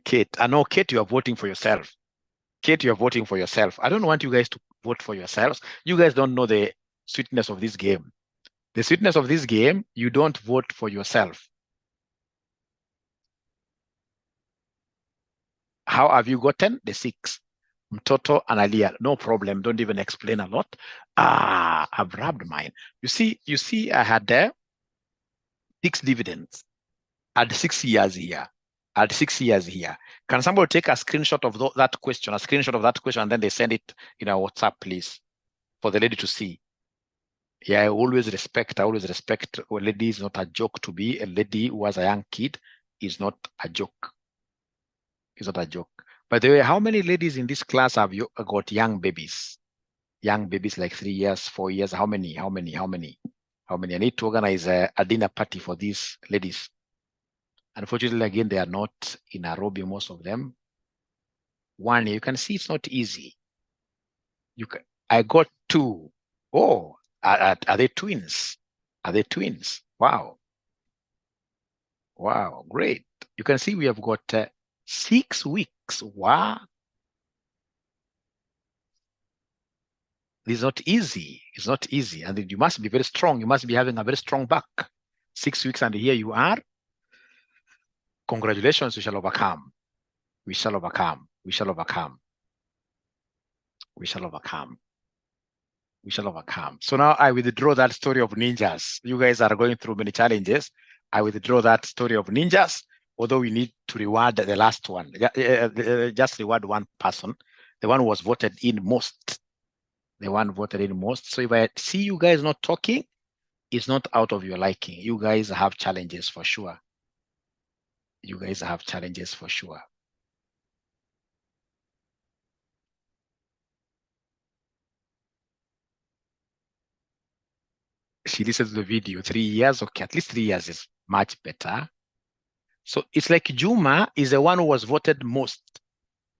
Kate, I know, Kate, you are voting for yourself. I don't want you guys to vote for yourselves. You guys don't know the sweetness of this game. The sweetness of this game, you don't vote for yourself. How have you gotten the 6? Mtoto analia, no problem. Don't even explain a lot. I've rubbed mine. You see, I had 6 dividends. I had 6 years here. Can somebody take a screenshot of that question, and then they send it in our WhatsApp, please, for the lady to see. Yeah, I always respect. A lady is not a joke to be. A lady who was a young kid is not a joke. By the way, how many ladies in this class have you got young babies? Young babies like 3 years, 4 years. How many? How many? I need to organize a dinner party for these ladies. Unfortunately, again, they are not in Nairobi, most of them. One, you can see it's not easy. I got 2. Oh, are they twins? Are they twins? Wow. Wow, great. You can see we have got 6 weeks. Wow. This is not easy. It's not easy. And you must be very strong. You must be having a very strong back. 6 weeks and here you are. Congratulations, we shall overcome. We shall overcome. We shall overcome. We shall overcome. We shall overcome. So now I withdraw that story of ninjas. You guys are going through many challenges. I withdraw that story of ninjas, although we need to reward the last one. Just reward one person. The one who was voted in most. The one voted in most. So if I see you guys not talking, it's not out of your liking. You guys have challenges for sure. You guys have challenges for sure. She listens to the video. 3 years, okay, at least 3 years is much better. So it's like Juma is the one who was voted most.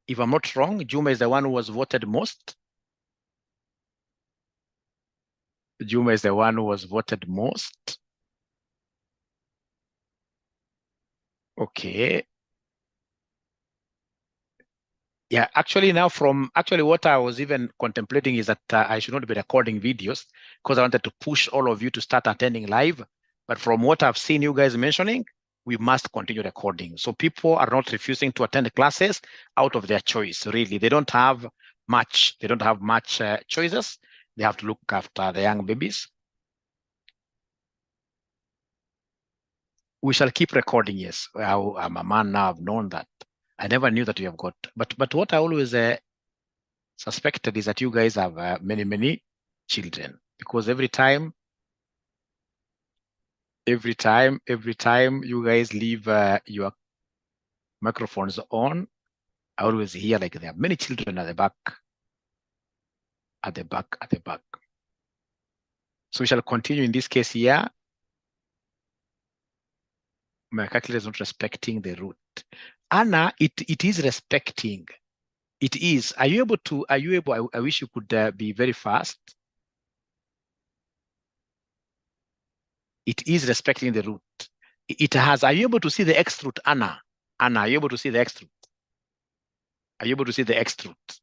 If I'm not wrong, Juma is the one who was voted most. Juma is the one who was voted most. Okay. Yeah, actually now actually what I was even contemplating is that I should not be recording videos because I wanted to push all of you to start attending live. But from what I've seen you guys mentioning, we must continue recording. So people are not refusing to attend classes out of their choice, really. They don't have much choices. They have to look after the young babies. We shall keep recording, yes. I'm a man now, I've known that. I never knew that you have got, but what I always suspected is that you guys have many children, because every time you guys leave your microphones on, I always hear like there are many children at the back. So we shall continue in this case here. My calculator is not respecting the root. Anna, it is respecting. It is. Are you able? I wish you could be very fast. It is respecting the root. It has. Are you able to see the X root, Anna? Anna, are you able to see the X root? Are you able to see the X root?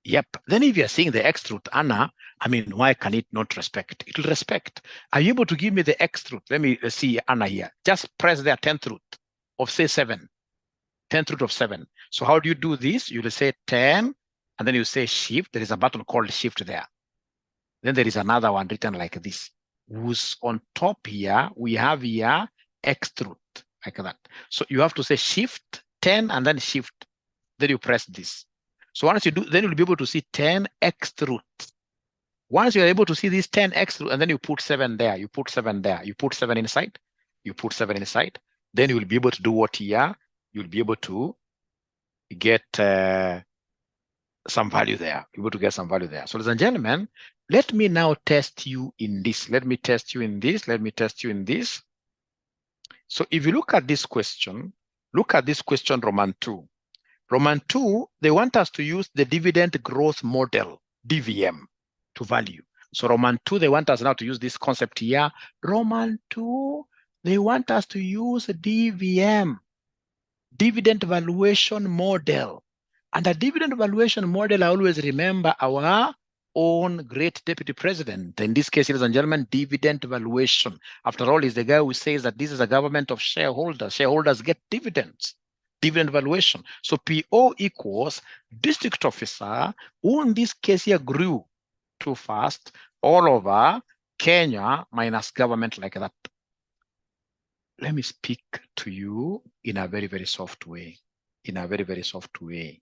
Yep. Then if you're seeing the X root, Anna, I mean, why can it not respect? It will respect. Are you able to give me the X root? Let me see Anna here. Just press their 10th root of say 7. 10th root of 7. So how do you do this? You will say 10, and then you say shift. There is a button called shift there. Then there is another one written like this, who's on top here. We have here X root, like that. So you have to say shift 10 and then shift. Then you press this. So once you do, then you'll be able to see 10 X root. Once you're able to see this 10 X root, and then you put 7 there, you put 7 there, you put 7 inside, you put 7 inside, then you will be able to do what here? You'll be able to get some value there. You're able to get some value there. So ladies and gentlemen, let me now test you in this. Let me test you in this. Let me test you in this. So if you look at this question, Roman 2. Roman 2, they want us to use the dividend growth model, DVM, to value. So Roman 2, they want us now to use this concept here. Roman 2, they want us to use DVM, dividend valuation model. And the dividend valuation model, I always remember our own great deputy president. In this case, ladies and gentlemen, dividend valuation. After all, is the guy who says that this is a government of shareholders. Shareholders get dividends. Dividend valuation. So PO equals district officer, who in this case here grew too fast, all over Kenya minus government like that. Let me speak to you in a very soft way. In a very soft way.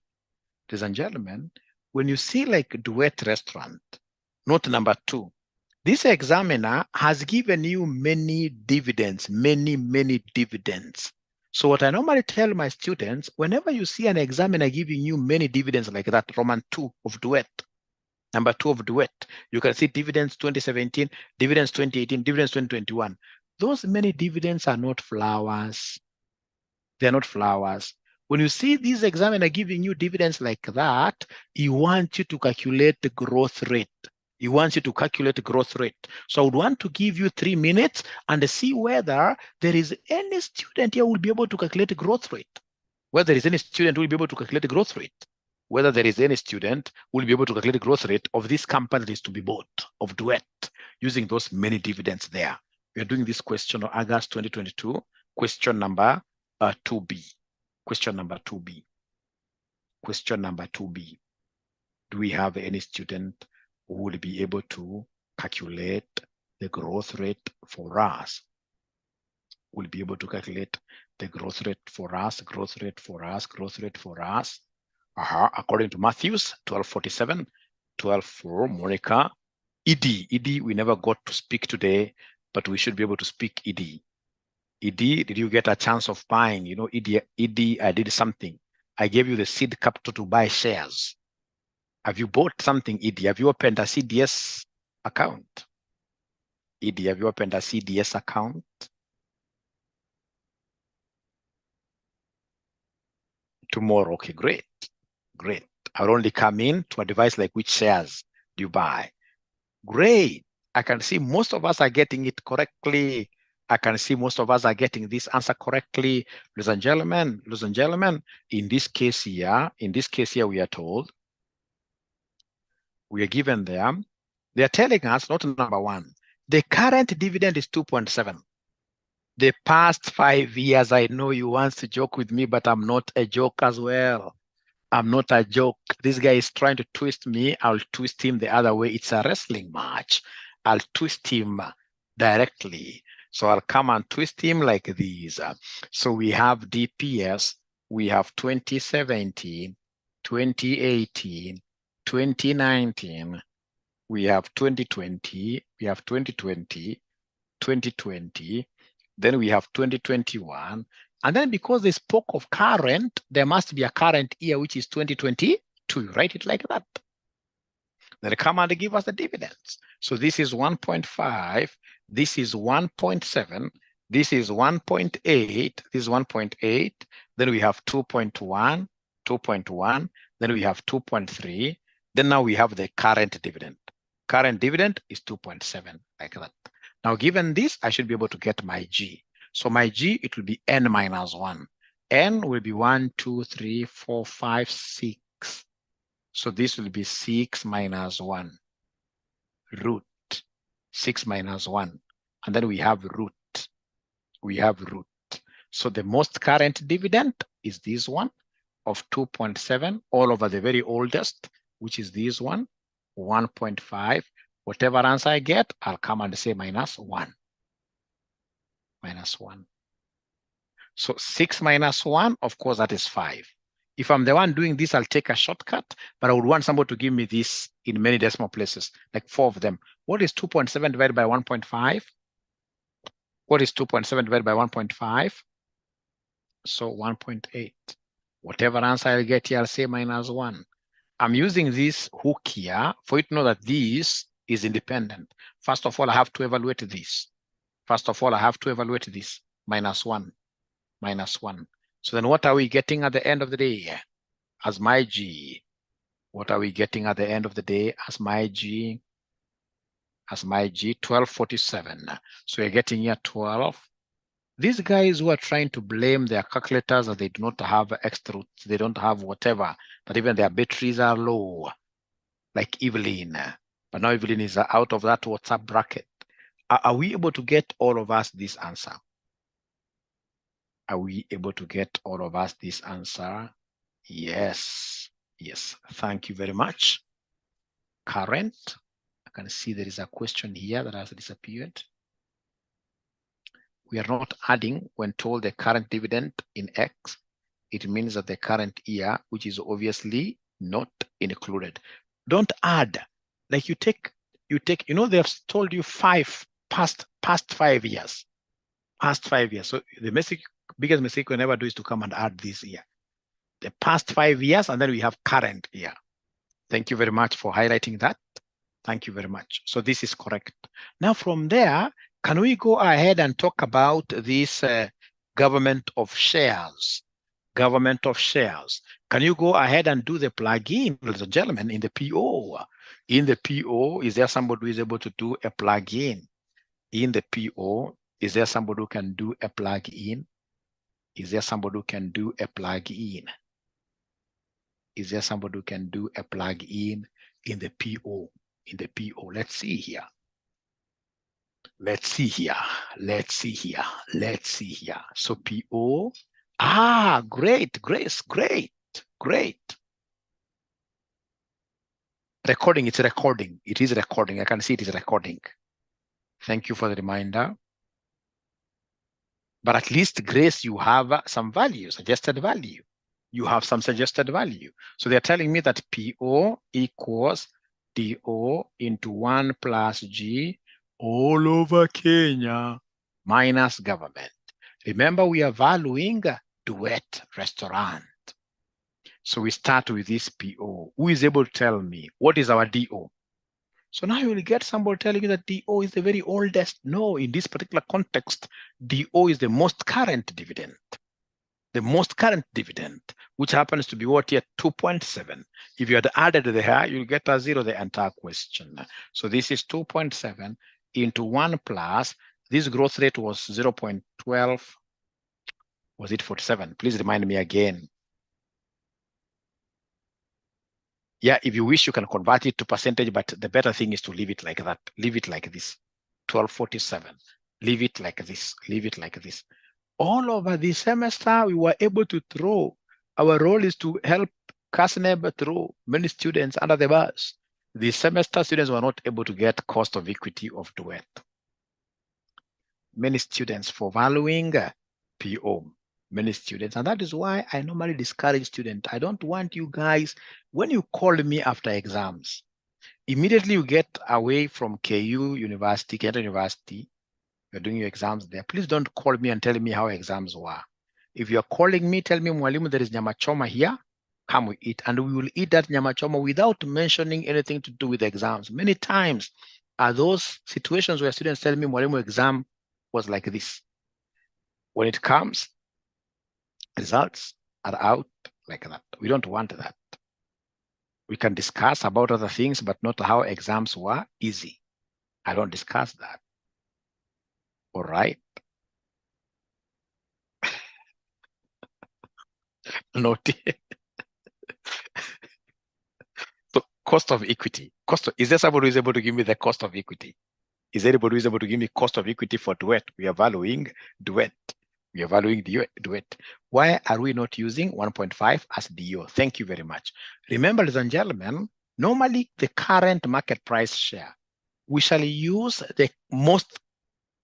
Ladies and gentlemen, when you see like Duet Restaurant, note number 2, this examiner has given you many dividends, many dividends. So what I normally tell my students, whenever you see an examiner giving you many dividends like that, Roman 2 of Duet, Number 2 of duet. You can see dividends 2017, dividends 2018, dividends 2021. Those many dividends are not flowers. They're not flowers. When you see these examiner giving you dividends like that, he wants you to calculate the growth rate. He wants you to calculate the growth rate. So I would want to give you 3 minutes and see whether there is any student here who will be able to calculate the growth rate. Whether there is any student who will be able to calculate the growth rate. Whether there is any student who will be able to calculate the growth rate of this company that is to be bought, of Duet, using those many dividends there. We are doing this question on August 2022, question number 2B. Question number 2B. Question number 2B. Do we have any student who will be able to calculate the growth rate for us? Will be able to calculate the growth rate for us, growth rate for us, growth rate for us. According to Matthews, 1247, 12 Monica. ED, we never got to speak today, but we should be able to speak ED. ED, did you get a chance of buying? You know, ED, I did something. I gave you the seed capital to buy shares. Have you bought something, ED? Have you opened a CDS account? ED, have you opened a CDS account? Tomorrow, okay, great. Great. I'll only come in to advise like which shares do you buy. Great. I can see most of us are getting it correctly. I can see most of us are getting this answer correctly. Ladies and gentlemen, in this case here, we are told, we are given them, they are telling us, not number 1, the current dividend is 2.7. The past 5 years, I know you want to joke with me, but I'm not a joke as well. I'm not a joke. This guy is trying to twist me. I'll twist him the other way. It's a wrestling match. I'll twist him directly. So I'll come and twist him like these. So we have DPS. We have 2017, 2018, 2019. We have 2020. We have 2020, 2020. Then we have 2021. And then because they spoke of current, there must be a current year, which is 2022. You write it like that. Then they come and give us the dividends. So this is 1.5. This is 1.7. This is 1.8. This is 1.8. Then we have 2.1, 2.1. Then we have 2.3. Then now we have the current dividend. Current dividend is 2.7, like that. Now, given this, I should be able to get my G. So my G, it will be n minus 1. N will be 1, 2, 3, 4, 5, 6. So this will be 6 minus 1. Root. 6 minus 1. And then we have root. We have root. So the most current dividend is this one of 2.7 all over the very oldest, which is this one, 1.5. Whatever answer I get, I'll come and say minus 1. Minus 1. So 6 minus 1, of course, that is 5. If I'm the one doing this, I'll take a shortcut, but I would want somebody to give me this in many decimal places, like 4 of them. What is 2.7 divided by 1.5? What is 2.7 divided by 1.5? So 1.8. Whatever answer I get here, I'll say minus 1. I'm using this hook here for you to know that this is independent. First of all, I have to evaluate this. First of all, I have to evaluate this. Minus 1. Minus 1. So then what are we getting at the end of the day as my G? What are we getting at the end of the day as my G? As my G, 1247. So you're getting here 12. These guys who are trying to blame their calculators that they do not have extra, they don't have whatever, that even their batteries are low, like Evelyn. But now Evelyn is out of that WhatsApp bracket. Are we able to get all of us this answer? Are we able to get all of us this answer? Yes. Yes. Thank you very much. Current. I can see there is a question here that has disappeared. We are not adding when told the current dividend in X. It means that the current year, which is obviously not included. Don't add. Like you take, you know, they have told you past 5 years. Past 5 years. So the biggest mistake we never do is to come and add this year. The past 5 years, and then we have current year. Thank you very much for highlighting that. Thank you very much. So this is correct. Now from there, can we go ahead and talk about this government of shares? Government of shares. Can you go ahead and do the plug-in, ladies and gentlemen, in the PO? In the PO, is there somebody who is able to do a plug-in? In the PO, is there somebody who can do a plug-in? Is there somebody who can do a plug-in? Is there somebody who can do a plug-in in the PO? In the PO, let's see here. Let's see here. Let's see here. Let's see here. So PO. Great, Grace. Great. Recording, it's recording. It is recording. I can see it is recording. Thank you for the reminder. But at least, Grace, you have some value, suggested value. You have some suggested value. So they're telling me that PO equals DO into 1 plus G all over Kenya minus government. Remember, we are valuing Duet Restaurant. So we start with this PO. Who is able to tell me what is our DO? So now you will get somebody telling you that DO is the very oldest. No, in this particular context, DO is the most current dividend. The most current dividend, which happens to be what here, 2.7. If you had added there, you'll get a 0 the entire question. So this is 2.7 into 1 plus, this growth rate was 0.12. Was it 47? Please remind me again. Yeah, if you wish, you can convert it to percentage, but the better thing is to leave it like that. Leave it like this, 1247. Leave it like this, leave it like this. All over the semester, we were able to throw. Our role is to help CASNEB throw many students under the bus. The semester students were not able to get cost of equity of Duet. Many students for valuing PO. Many students, and that is why I normally discourage students. I don't want you guys, when you call me after exams, immediately you get away from KU University, Kenyatta University, you're doing your exams there. Please don't call me and tell me how exams were. If you're calling me, tell me, Mwalimu, there is nyama choma here, come we eat, and we will eat that nyama choma without mentioning anything to do with exams. Many times are those situations where students tell me, Mwalimu, exam was like this. When it comes, results are out like that. We don't want that. We can discuss about other things, but not how exams were easy. I don't discuss that. All right. Note. So cost of equity. Is there somebody who is able to give me the cost of equity? Is there anybody who is able to give me cost of equity for Duet? We are valuing Duet. We are valuing Duet. Why are we not using 1.5 as DO? Thank you very much. Remember, ladies and gentlemen, normally the current market price share, we shall use the most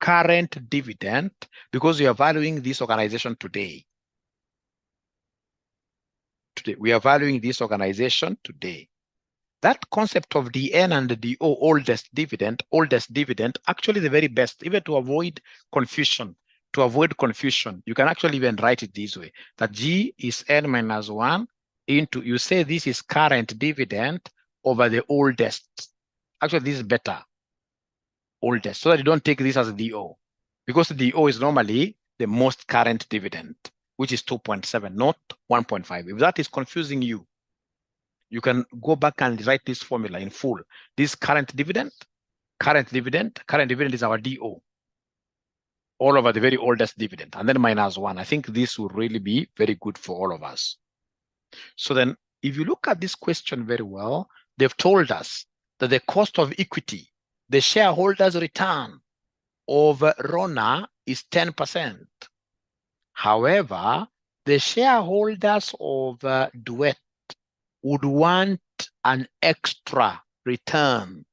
current dividend because we are valuing this organization today. We are valuing this organization today. That concept of DN and the DO, oldest dividend, actually the very best, even to avoid confusion. To avoid confusion, you can actually even write it this way, that G is N minus 1 into, you say this is current dividend over the oldest. Actually, this is better, oldest, so that you don't take this as DO. Because the DO is normally the most current dividend, which is 2.7, not 1.5. If that is confusing you, you can go back and write this formula in full. This current dividend is our DO. All over the very oldest dividend, and then minus 1. I think this will really be very good for all of us. So then, if you look at this question very well, they've told us that the cost of equity, the shareholders' return of RONA is 10%. However, the shareholders of Duet would want an extra return.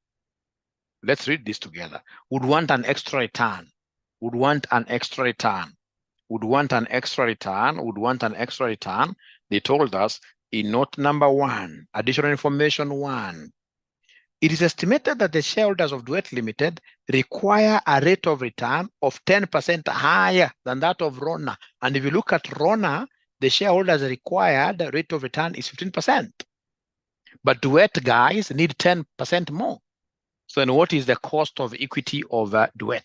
Let's read this together. Would want an extra return. Would want an extra return. Would want an extra return. Would want an extra return. They told us in note number 1, additional information 1. It is estimated that the shareholders of Duet Limited require a rate of return of 10% higher than that of RONA. And if you look at RONA, the shareholders required rate of return is 15%. But Duet guys need 10% more. So then what is the cost of equity of Duet?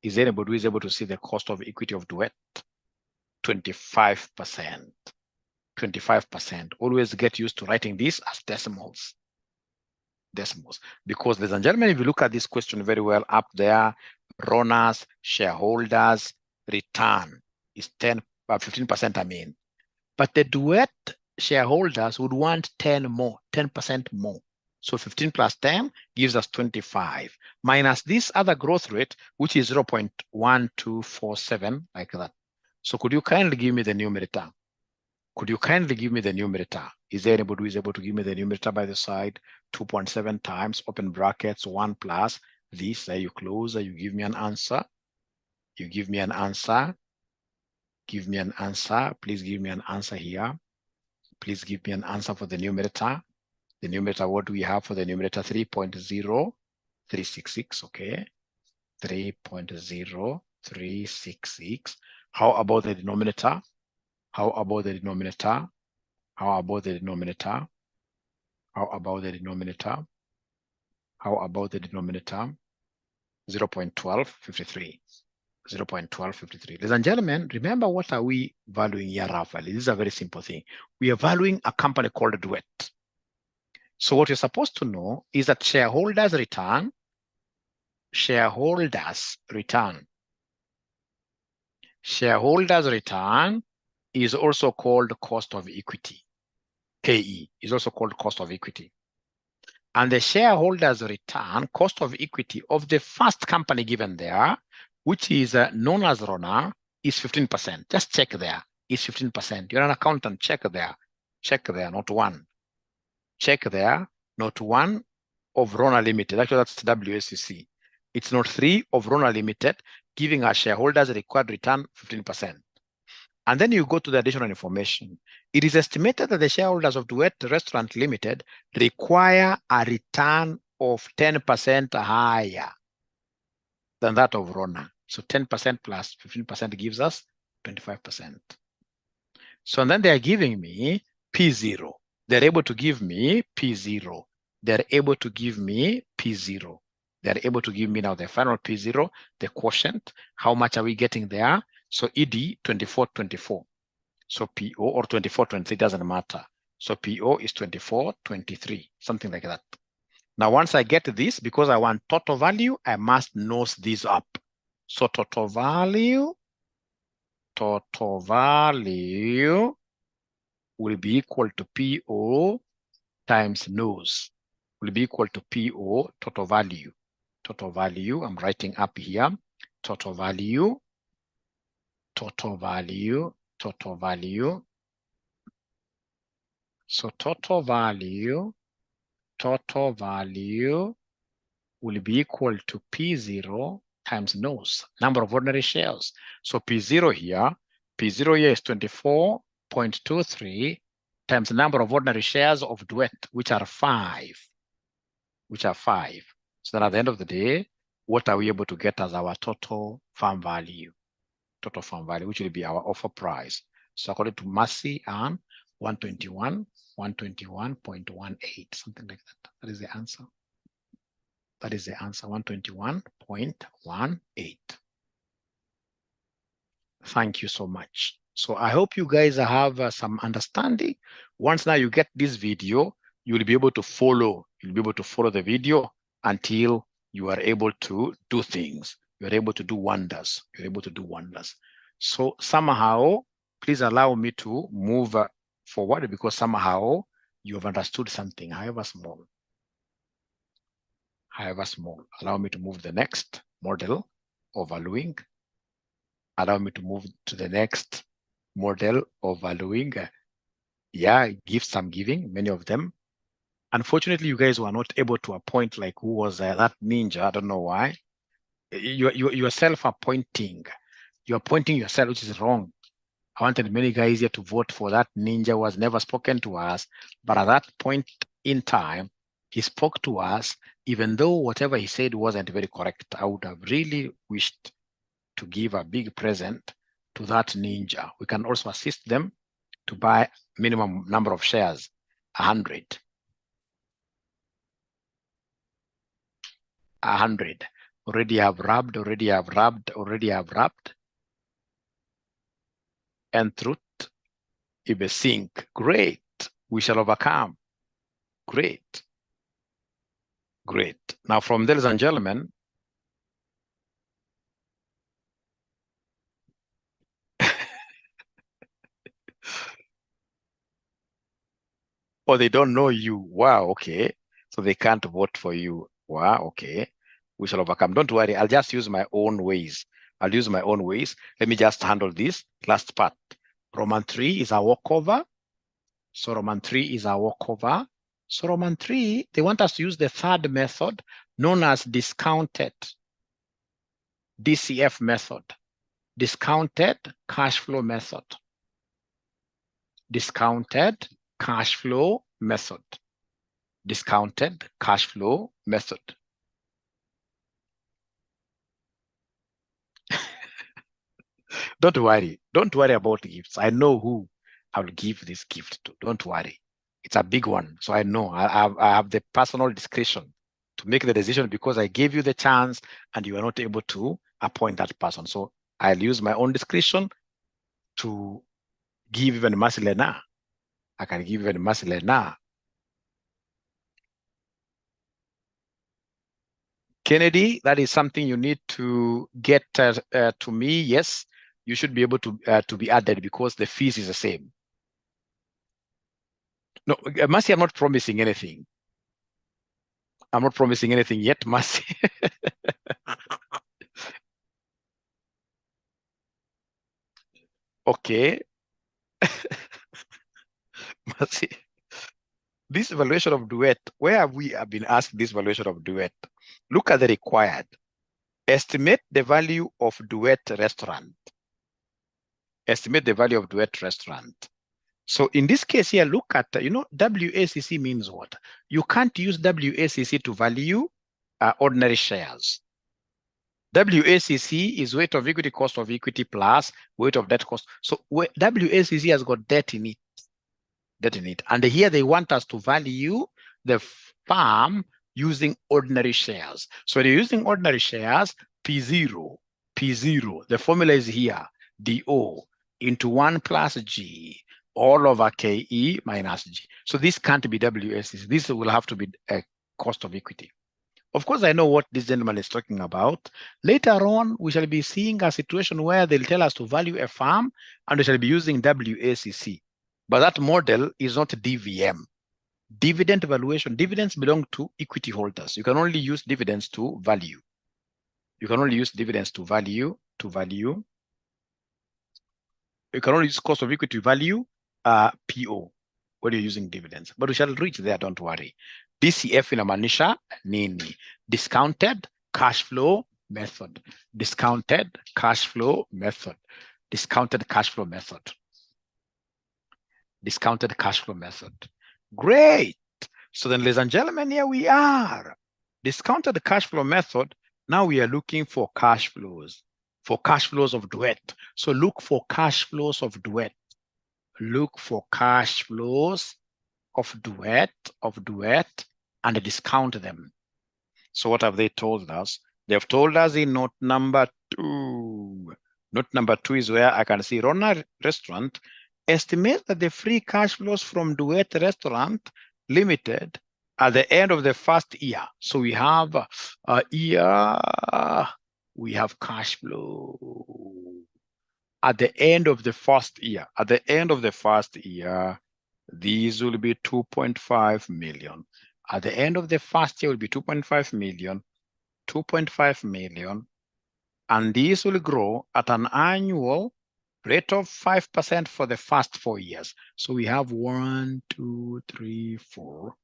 Is anybody who is able to see the cost of equity of Duet? 25%. 25%. Always get used to writing this as decimals. Decimals. Because, ladies and gentlemen, if you look at this question very well up there, RONA's shareholders return is 15%, I mean. But the Duet shareholders would want 10% more. So 15 plus 10 gives us 25, minus this other growth rate, which is 0.1247, like that. So could you kindly give me the numerator? Could you kindly give me the numerator? Is there anybody who is able to give me the numerator by the side? 2.7 times, open brackets, 1 plus this. Are you closer? You give me an answer. You give me an answer. Give me an answer. Please give me an answer here. Please give me an answer for the numerator. The numerator, what do we have for the numerator? 3.0366, okay. 3.0366. How about the denominator? How about the denominator? How about the denominator? How about the denominator? How about the denominator? 0.1253. 0.1253. Ladies and gentlemen, remember what are we valuing here roughly? This is a very simple thing. We are valuing a company called Duet. So what you're supposed to know is that shareholders return is also called cost of equity. KE is also called cost of equity. And the shareholders return, cost of equity of the first company given there, which is known as RONA, is 15%. Just check there, is 15%. You're an accountant, check there. Check there, not one. Check there, not one of RONA Limited. Actually, that's WSCC. It's not 3 of RONA Limited, giving our shareholders a required return 15%. And then you go to the additional information. It is estimated that the shareholders of Duet Restaurant Limited require a return of 10% higher than that of RONA. So 10% plus 15% gives us 25%. So and then they're giving me P0. They're able to give me P0. They're able to give me P0. They're able to give me now the final P0, the quotient. How much are we getting there? So ED 2424. So PO or 2423 doesn't matter. So PO is 2423, something like that. Now, once I get this, because I want total value, I must nose this up. So total value will be equal to PO times nose. Will be equal to PO total value. Total value, I'm writing up here. Total value. So total value will be equal to P0 times nose, number of ordinary shares. So P0 here is 24.23 times the number of ordinary shares of Duet, which are 5. So then at the end of the day, what are we able to get as our total farm value? Total farm value, which will be our offer price. So according to Massey and 121.18, something like that. That is the answer. That is the answer, 121.18. Thank you so much. So I hope you guys have some understanding. Once now you get this video, you'll be able to follow. You'll be able to follow the video until you are able to do things. You're able to do wonders. You're able to do wonders. So somehow, please allow me to move forward because somehow you have understood something, however small. Allow me to move the next model of valuing. Allow me to move to the next model of valuing. Yeah, gifts I'm giving, many of them. Unfortunately, you guys were not able to appoint like who was that ninja. I don't know why. You are self-appointing. You're appointing yourself, which is wrong. I wanted many guys here to vote for that ninja who has never spoken to us. But at that point in time, he spoke to us, even though whatever he said wasn't very correct. I would have really wished to give a big present to that ninja. We can also assist them to buy minimum number of shares, 100. 100. Already have wrapped, already have wrapped, already have wrapped. And truth, if a sink, great. We shall overcome. Great. Great. Now from there, ladies and gentlemen, or they don't know you. Wow, okay. So they can't vote for you. Wow, okay. We shall overcome. Don't worry. I'll just use my own ways. I'll use my own ways. Let me just handle this last part. Roman 3 is a walkover. So Roman 3 is a walkover. So Roman 3, they want us to use the third method known as discounted DCF method. Discounted cash flow method. Discounted cash flow method. Discounted cash flow method. Don't worry. Don't worry about gifts. I know who I will give this gift to. Don't worry. It's a big one. So I know I have the personal discretion to make the decision because I gave you the chance and you are not able to appoint that person. So I'll use my own discretion to give even Marcelena. I can give even Marcelena. Kennedy, that is something you need to get to me. Yes, you should be able to be added because the fees is the same. No, Mercy, I'm not promising anything. I'm not promising anything yet, Mercy. Okay. Mercy. This valuation of duet, where have we been asked this valuation of duet? Look at the required. Estimate the value of duet restaurant. Estimate the value of duet restaurant. So in this case here, look at, WACC means what? You can't use WACC to value ordinary shares. WACC is weight of equity, cost of equity plus weight of debt cost. So WACC has got debt in it. Debt in it. And here they want us to value the farm using ordinary shares. So they're using ordinary shares, P0, the formula is here, DO into 1 plus G, all over KE minus G. So this can't be WACC. This will have to be a cost of equity. Of course, I know what this gentleman is talking about. Later on, we shall be seeing a situation where they'll tell us to value a farm and we shall be using WACC. But that model is not DVM. Dividend valuation, dividends belong to equity holders. You can only use dividends to value. You can only use dividends to value. You can only use cost of equity value, PO, when you're using dividends. But we shall reach there, don't worry. DCF inamaanisha nini? Discounted cash flow method. Discounted cash flow method. Discounted cash flow method. Discounted cash flow method. Great. So then, ladies and gentlemen, here we are. Discounted cash flow method. Now we are looking for cash flows. For cash flows of duet. So look for cash flows of duet. Look for cash flows of duet, and discount them. So what have they told us? They have told us in note number 2. Note number 2 is where I can see Rona Restaurant estimate that the free cash flows from Duet Restaurant Limited at the end of the first year. So we have a year, we have cash flow at the end of the first year. At the end of the first year, these will be 2.5 million. At the end of the first year will be 2.5 million, 2.5 million, and these will grow at an annual rate of 5% for the first 4 years. So we have 1, 2, 3, 4,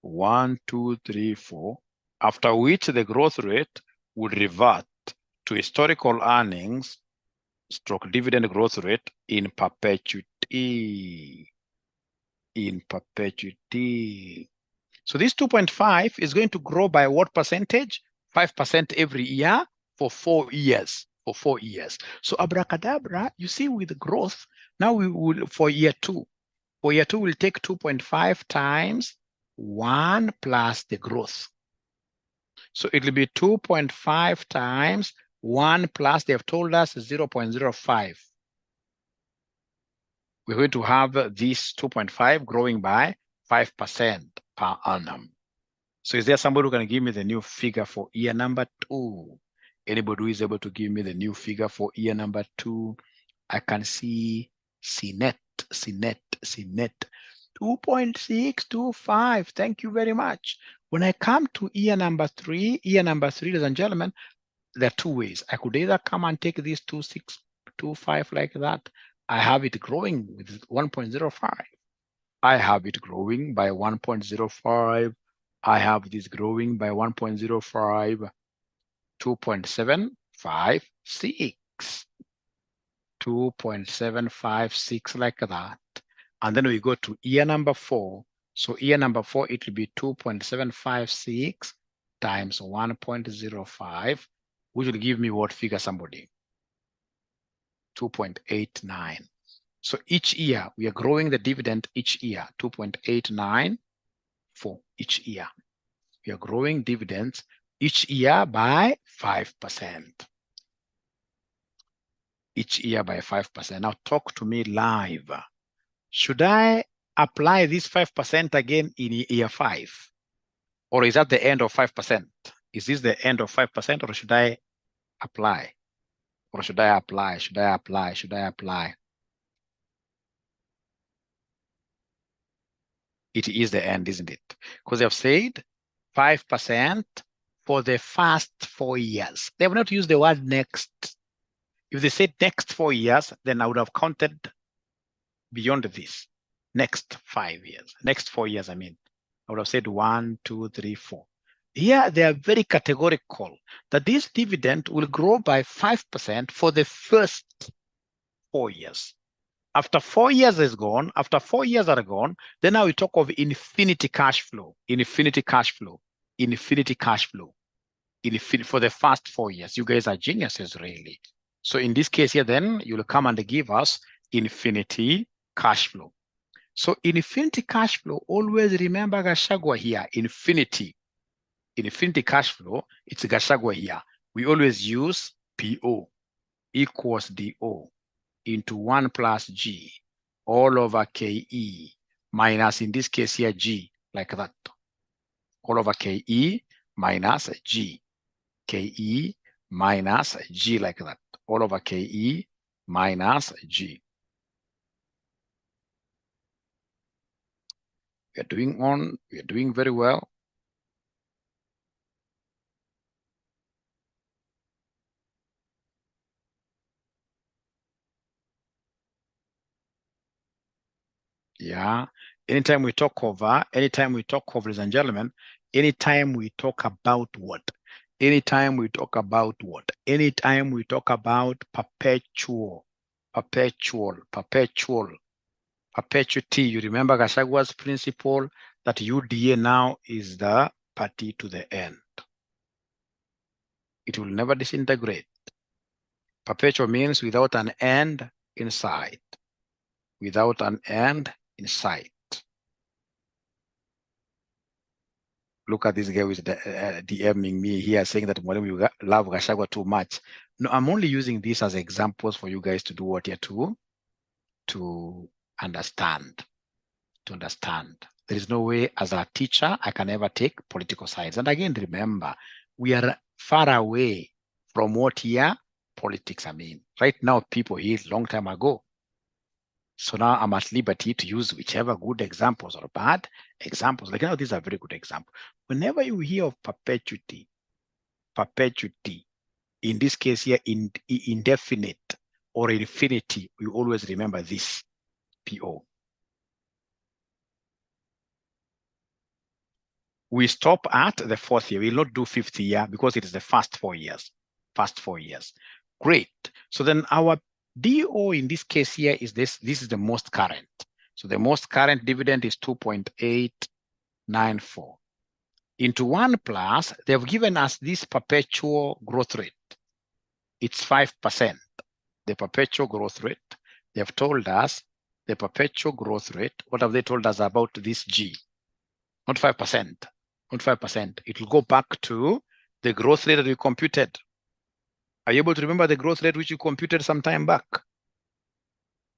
1, 2, 3, 4, after which the growth rate would revert to historical earnings stroke dividend growth rate in perpetuity. In perpetuity. So this 2.5 is going to grow by what percentage? 5% every year for 4 years. For 4 years. So abracadabra, you see with the growth, now we will, for year 2. For year 2, we'll take 2.5 times 1 plus the growth. So it will be 2.5 times 1 plus, they have told us 0.05. We're going to have this 2.5 growing by 5% per annum. So is there somebody who can give me the new figure for year number 2? Anybody who is able to give me the new figure for year number 2? I can see CNET, 2.625. Thank you very much. When I come to year number 3, ladies and gentlemen, there are 2 ways. I could either come and take this 2.625 like that. I have it growing with 1.05. I have it growing by 1.05. I have this growing by 1.05, 2.756, 2.756 like that. And then we go to year number 4. So year number 4, it will be 2.756 times 1.05, which will give me what figure, somebody? 2.89. So each year, we are growing the dividend each year, 2.89 for each year. We are growing dividends each year by 5%. Each year by 5%. Now talk to me live. Should I apply this 5% again in year 5? Or is that the end of 5%? Is this the end of 5%, or should I apply? Or should I apply? Should I apply? Should I apply? It is the end, isn't it? Because they have said 5% for the first 4 years. They have not used the word next. If they said next 4 years, then I would have counted beyond this. Next 5 years, next 4 years, I mean. I would have said 1, 2, 3, 4. Here, they are very categorical that this dividend will grow by 5% for the first 4 years. After 4 years is gone, after 4 years are gone, then now we talk of infinity cash flow, infinity cash flow, infinity cash flow, for the first 4 years. You guys are geniuses, really. So in this case here, then you'll come and give us infinity cash flow. So infinity cash flow, always remember Gachagua here, infinity cash flow, it's Gachagua here. We always use PO equals DO into 1 plus G all over KE minus, in this case here, G, like that. All over KE minus G. KE minus G, like that. All over KE minus G. We are doing very well. Yeah. Anytime we talk over, ladies and gentlemen, anytime we talk about what? Anytime we talk about what? Anytime we talk about perpetuity. You remember Gashagua's principle that UDA now is the party to the end. It will never disintegrate. Perpetual means without an end in sight. Without an end in sight. Look at this guy who is DMing me here saying that you love Gachagua too much. No, I'm only using this as examples for you guys to do what you're to understand. To understand. There is no way as a teacher I can ever take political sides. And again, remember, we are far away from what here politics I mean. Right now, people healed long time ago. So now I'm at liberty to use whichever good examples or bad examples. Like now, these are very good examples. Whenever you hear of perpetuity, in this case here, indefinite or infinity, you always remember this, PO. We stop at the 4th year. We will not do 5th year because it is the first 4 years. Great. So then our DO in this case here is this. This is the most current. So the most current dividend is 2.894. Into 1 plus, they've given us this perpetual growth rate. It's 5%. The perpetual growth rate. They've told us the perpetual growth rate. What have they told us about this G? Not 5%. Not 5%. It will go back to The growth rate that we computed. Are you able to remember the growth rate which you computed some time back?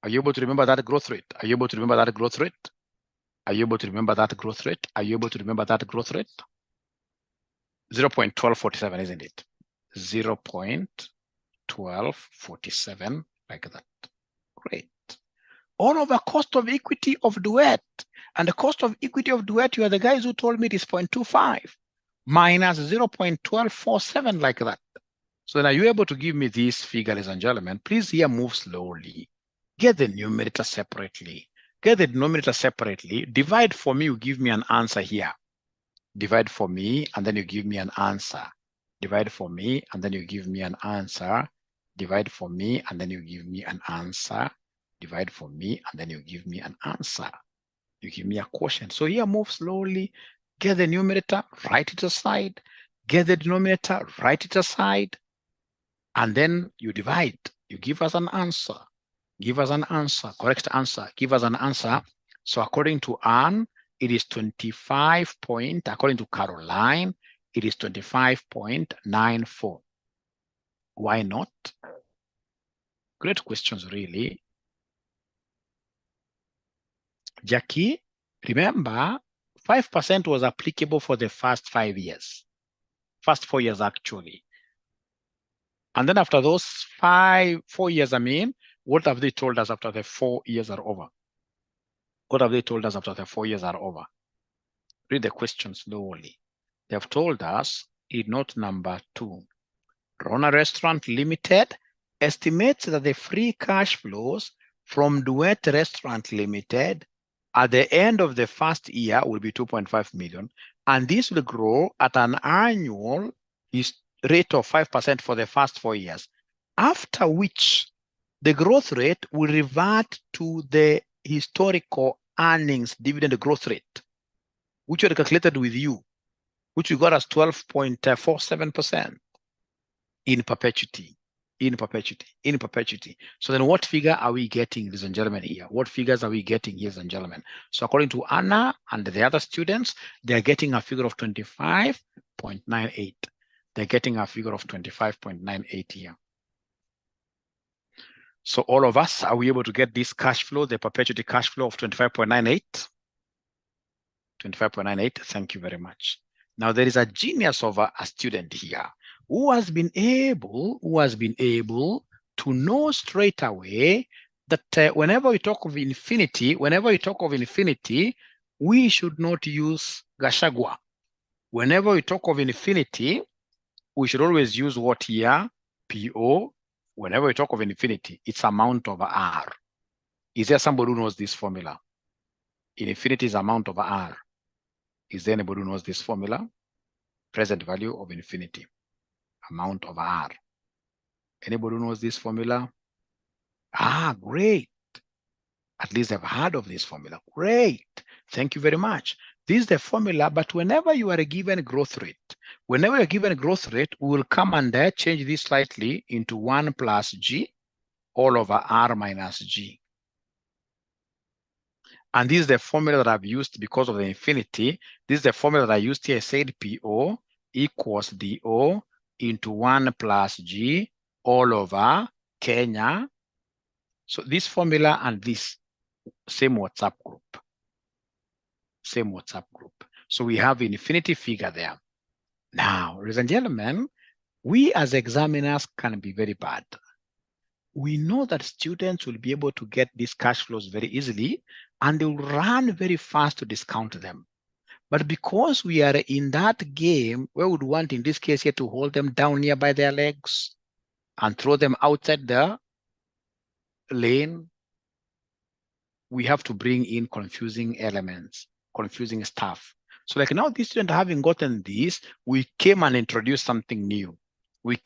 Are you able to remember that growth rate? Are you able to remember that growth rate? Are you able to remember that growth rate? Are you able to remember that growth rate? 0.1247, isn't it? 0.1247, like that. Great. All over cost of equity of Duet. And the cost of equity of Duet, you are the guys who told me it is 0.25 minus 0.1247, like that. So then are you able to give me this figure, ladies and gentlemen? Please here move slowly. Get the numerator separately. Get the denominator separately. Divide for me, you give me an answer here. Divide for me, and then you give me an answer. Divide for me, and then you give me an answer. Divide for me, and then you give me an answer. Divide for me, and then you give me an answer. You give me a quotient. So here, move slowly. Get the numerator, write it aside. Get the denominator, write it aside. And then you divide. You give us an answer. Give us an answer, correct answer. Give us an answer. So according to Anne, it is 25 point, according to Caroline, it is 25.94. Why not? Great questions, really. Jackie, remember, 5% was applicable for the first 5 years. First 4 years, actually. And then after those 4 years, what have they told us after the 4 years are over? What have they told us after the 4 years are over? Read the question slowly. They have told us in note number 2, Rona Restaurant Limited estimates that the free cash flows from Duet Restaurant Limited at the end of the first year will be 2.5 million, and this will grow at an annual rate of 5% for the first 4 years, after which the growth rate will revert to the historical earnings dividend growth rate, which were calculated with you, which we got as 12.47% in perpetuity. So then what figure are we getting, ladies and gentlemen, here? What figures are we getting, ladies and gentlemen? So according to Anna and the other students, they're getting a figure of 25.98. They're getting a figure of 25.98 here. So all of us, are we able to get this cash flow, the perpetuity cash flow of 25.98? 25.98, thank you very much. Now there is a genius of a student here who has been able to know straight away that whenever we talk of infinity, we should not use Gashagwa. Whenever we talk of infinity, we should always use what here? PO. Whenever we talk of infinity, it's amount over R. Is there somebody who knows this formula? Infinity is amount over R. Is there anybody who knows this formula? Present value of infinity, amount over R. Anybody who knows this formula? Ah, great. At least I've heard of this formula. Great. Thank you very much. This is the formula, but whenever you are given growth rate, we will come and change this slightly into 1 plus G all over R minus G. And this is the formula that I've used because of the infinity. This is the formula that I used here. I said PO equals DO into 1 plus G all over Kenya. So this formula and this, same WhatsApp group. So we have infinity figure there. Now, ladies and gentlemen, we as examiners can be very bad. We know that students will be able to get these cash flows very easily, and they will run very fast to discount them. But because we are in that game, we would want, in this case here, to hold them down here by their legs and throw them outside the lane, we have to bring in confusing elements, confusing stuff. So like now, this student having gotten this, we came and introduced something new. We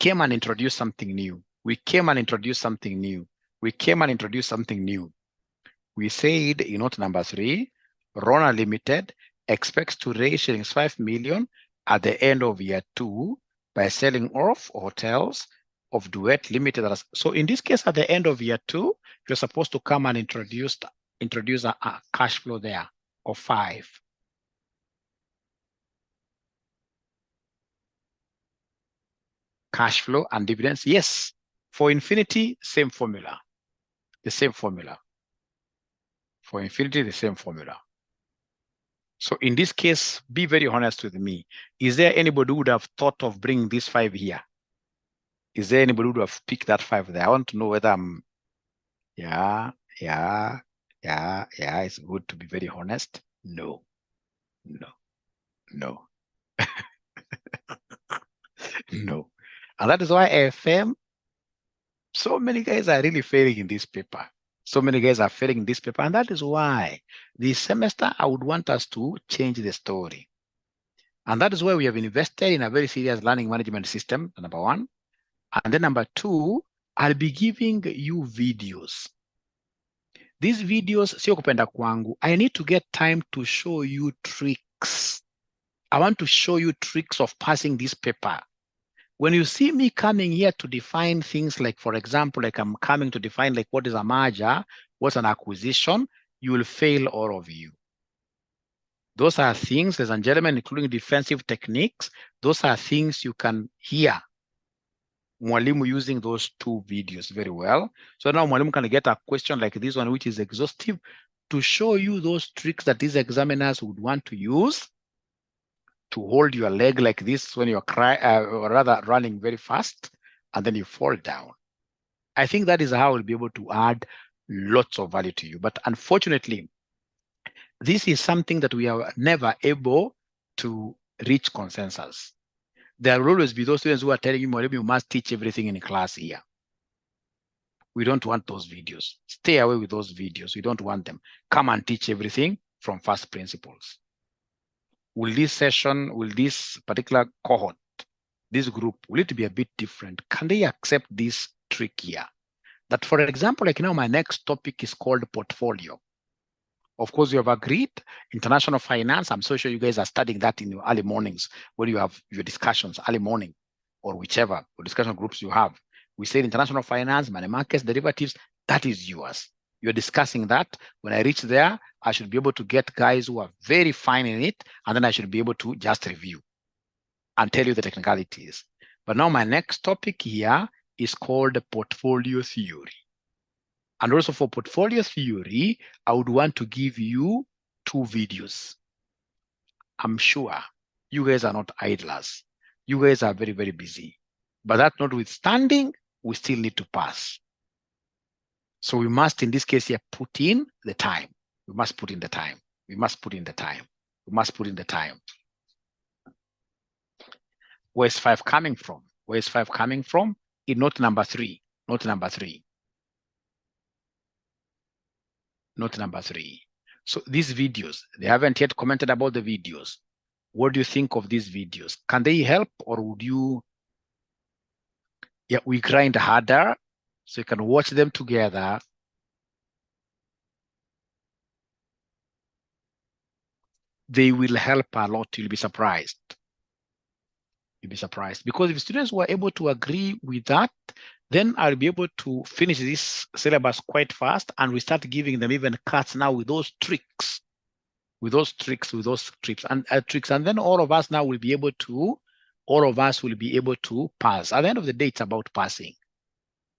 said in note number 3, Rona Limited expects to raise shillings 5 million at the end of year 2 by selling off hotels of Duet Limited. So in this case, at the end of year 2, you're supposed to come and introduce a cash flow there of 5. cash flow and dividends. Yes, for Infinity, same formula, the same formula. For Infinity, the same formula. So in this case, be very honest with me. Is there anybody who would have thought of bringing this 5 here? Is there anybody who would have picked that 5 there? I want to know whether I'm, yeah, it's good to be very honest. No. No. No. And that is why AFM, so many guys are really failing in this paper. So many guys are failing in this paper. And that is why this semester, I would want us to change the story. And that is why we have invested in a very serious learning management system, number 1. And then number 2, I'll be giving you videos. These videos, sio kupenda kwangu. I need to get time to show you tricks. I want to show you tricks of passing this paper. When you see me coming here to define things like, for example, like I'm coming to define like what is a merger, what's an acquisition, you will fail, all of you. Those are things, ladies and gentlemen, including defensive techniques. Those are things you can hear Mwalimu using those 2 videos very well. So now Mwalimu can get a question like this one, which is exhaustive, to show you those tricks that these examiners would want to use to hold your leg like this when you're rather running very fast, and then you fall down. I think that is how we'll be able to add lots of value to you. But unfortunately, this is something that we are never able to reach consensus. There will always be those students who are telling you, you must teach everything in class here. We don't want those videos. Stay away with those videos. We don't want them. Come and teach everything from first principles. Will this session, will this particular cohort, this group, will it be a bit different? Can they accept this trick here? That, for example, like now my next topic is called portfolio. Of course, you have agreed, international finance. I'm so sure you guys are studying that in your early mornings when you have your discussions, early morning, or whichever discussion groups you have. We say international finance, money markets, derivatives, that is yours. You're discussing that. When I reach there, I should be able to get guys who are very fine in it, and then I should be able to just review and tell you the technicalities. But now my next topic here is called portfolio theory. And also for portfolio theory, I would want to give you 2 videos. I'm sure you guys are not idlers. You guys are very, very busy. But that notwithstanding, we still need to pass. So we must, in this case here, put in the time. We must put in the time. We must put in the time. We must put in the time. Where's 5 coming from? Where's 5 coming from? In note number 3. Note number 3. Note number 3. So these videos, they haven't yet commented about the videos. What do you think of these videos? Can they help, or would you? Yeah, we grind harder, so you can watch them together. They will help a lot. You'll be surprised. You'll be surprised, because if students were able to agree with that, then I'll be able to finish this syllabus quite fast, and we start giving them even cuts now with those tricks, and then all of us now will be able to, pass. At the end of the day, it's about passing.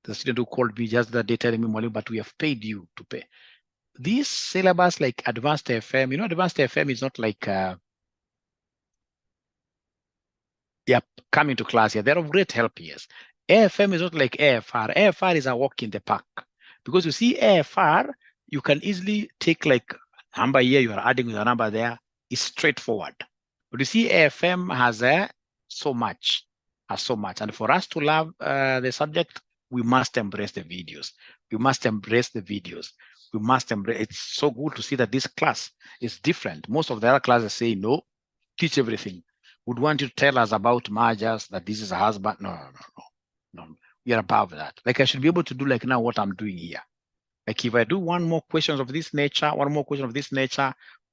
The student who called me just that day telling me, but we have paid you to pay. This syllabus, like advanced AFM, advanced AFM is not like, coming to class here. They're of great help, yes. AFM is not like AFR. AFR is a walk in the park. Because you see AFR, you can easily take like number here, you are adding with a number there. It's straightforward. But you see AFM has so much. And for us to love the subject, we must embrace the videos. It's so good to see that this class is different. Most of the other classes say, no, teach everything. Would want you to tell us about mergers, that this is a husband. No. We are above that. Like I should be able to do like now what I'm doing here. Like if I do one more question of this nature,